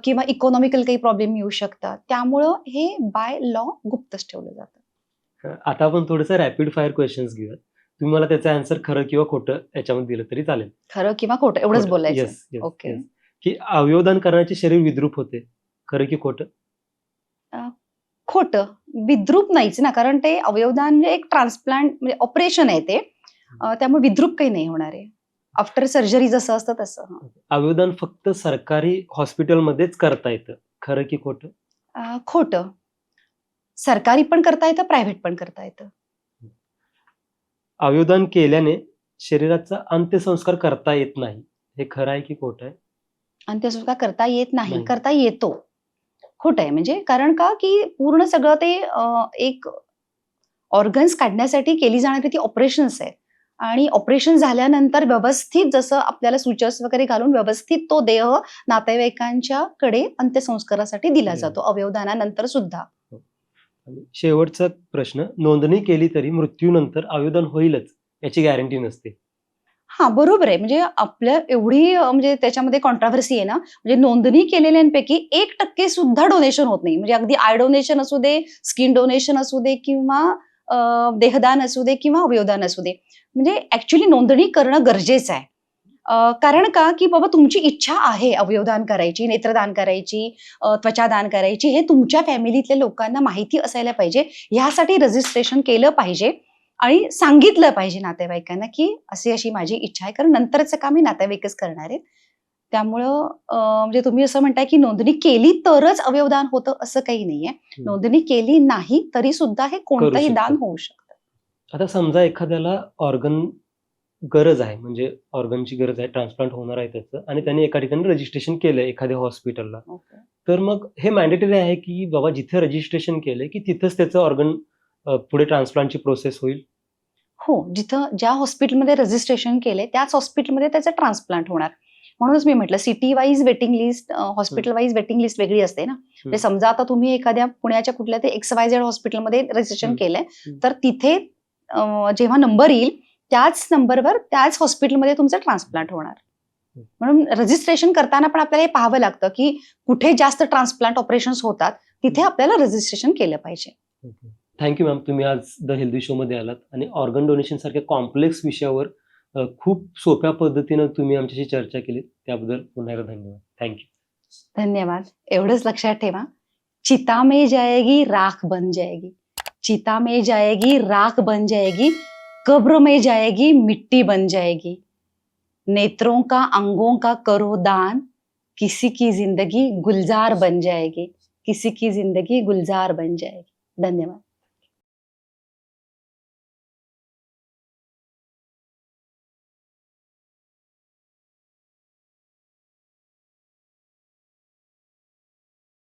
किंवा इकॉनॉमिकल काही प्रॉब्लेम येऊ शकतात. त्यामुळं हे बाय लॉ गुप्तच ठेवलं जातं. आता आपण थोडंसं रॅपिड फायर क्वेश्चन्स घेऊयात. तुम्ही मला त्याचं आन्सर खरं किंवा खोटं याच्यामध्ये दिलं तरी चालेल. खरं किंवा खोटं एवढंच खोटं. बोलायचं. Yes, yes, okay. येस. की अवयवदान करण्याचे शरीर विद्रूप होते. खरं की खोटं? खोटं. विद्रूप नाहीच ना, कारण ते अवयवदान म्हणजे एक ट्रान्सप्लांट म्हणजे ऑपरेशन आहे ते. त्यामुळे विद्रूप काही नाही होणार आहे. आफ्टर सर्जरी जसं असतं तसं. हं. अवयवदान फक्त सरकारी हॉस्पिटलमध्येच करता येतं. खरं की खोटं? खोटं. सरकारी पण करता येतं, प्रायव्हेट पण करता येतं. अवयवदान केल्याने शरीराचा अंत्यसंस्कार करता येत नाही. हे खरं आहे की खोटं आहे? अंत्यसंस्कार करता येत नाही, नाही. करता येतो. खोटं आहे म्हणजे कारण का, की पूर्ण सगळं ते एक ऑर्गन्स काढण्यासाठी केली जाणारी ती ऑपरेशन्स आहेत. आणि ऑपरेशन झाल्यानंतर व्यवस्थित जसं आपल्याला सुचर्स वगैरे घालून व्यवस्थित तो देह नातेवाईकांच्याकडे अंत्यसंस्कारासाठी दिला जातो, अवयवदानानंतर सुद्धा. आणि शेवटचा प्रश्न, नोंदणी केली तरी मृत्यूनंतर अवयवदान होईलच याची गॅरंटी नसते. हां, बरोबर आहे. म्हणजे आपल्या एवढी म्हणजे त्याच्यामध्ये कॉन्ट्रोव्हर्सी आहे ना, म्हणजे नोंदणी केलेल्यांपैकी 1% सुद्धा डोनेशन होत नाही. म्हणजे अगदी आय डोनेशन असू दे, स्किन डोनेशन असू दे किंवा देहदान असू दे किंवा अवयवदान असू दे. म्हणजे ॲक्चुअली नोंदणी करणं गरजेचं आहे. कारण का, की बाबा तुमची इच्छा आहे अवयवदान करायची, नेत्रदान करायची, त्वचादान करायची, हे तुमच्या फॅमिलीतल्या लोकांना माहिती असायला पाहिजे. ह्यासाठी रजिस्ट्रेशन केलं पाहिजे आणि सांगितलं पाहिजे नातेवाईकांना, की अशी-अशी माझी इच्छा आहे. कारण नंतरचं काम हे नातेवाईकच करणार आहेत. त्यामुळं म्हणजे तुम्ही असं म्हणताय, की नोंदणी केली तरच अवयवदान होतं असं काही नाहीये. नोंदणी केली नाही तरी सुद्धा हे कोणतंही शकतात. दान होऊ शकतं. आता समजा एखाद्याला ऑर्गन गरज आहे, म्हणजे ऑर्गनची गरज आहे, ट्रान्सप्लांट होणार आहे त्याचं आणि त्याने एका ठिकाणी रजिस्ट्रेशन केलंय एखाद्या हॉस्पिटलला. ओके. तर मग हे मॅन्डेटरी आहे की बाबा जिथे रजिस्ट्रेशन केलंय की तिथंच त्याचं ऑर्गन पुढे ट्रान्सप्लांटची प्रोसेस होईल? हो, जिथं ज्या हॉस्पिटलमध्ये रजिस्ट्रेशन केलंय त्याच हॉस्पिटलमध्ये त्याचं ट्रान्सप्लांट होणार. म्हणूनच मी म्हटलं city wise waiting list, hospital wise waiting list वेगळी असते ना. म्हणजे समजा आता तुम्ही एखाद्या पुण्याच्या कुठल्या ते XYZ हॉस्पिटलमध्ये रजिस्ट्रेशन केलंय, तर तिथे जेव्हा नंबर येईल त्याच नंबरवर त्याच हॉस्पिटलमध्ये तुमचं ट्रान्सप्लांट होणार. म्हणून रजिस्ट्रेशन करताना पण आपल्याला हे पाहावं लागतं, की कुठे जास्त ट्रान्सप्लांट ऑपरेशन्स होतात, तिथे आपल्याला रजिस्ट्रेशन केलं पाहिजे. थँक्यू मॅम, तुम्ही आज द हेल्दी शो मध्ये आलात आणि ऑर्गन डोनेशन सारख्या कॉम्प्लेक्स विषयावर खूप सोप्या पद्धतीनं तुम्ही आमच्याशी चर्चा केली, त्याबद्दल पुन्हा एकदा धन्यवाद. थँक्यू. धन्यवाद. एवढंच लक्षात ठेवा, चिता में जाएगी राख बन जाएगी, चिता में जाएगी राख बन जाएगी, कब्र में जाएगी मिट्टी बन जाएगी. नेत्रों का अंगों का करो दान, किसी की जिंदगी गुलजार बन जाएगी, किसी की जिंदगी गुलजार बन जाएगी. धन्यवाद.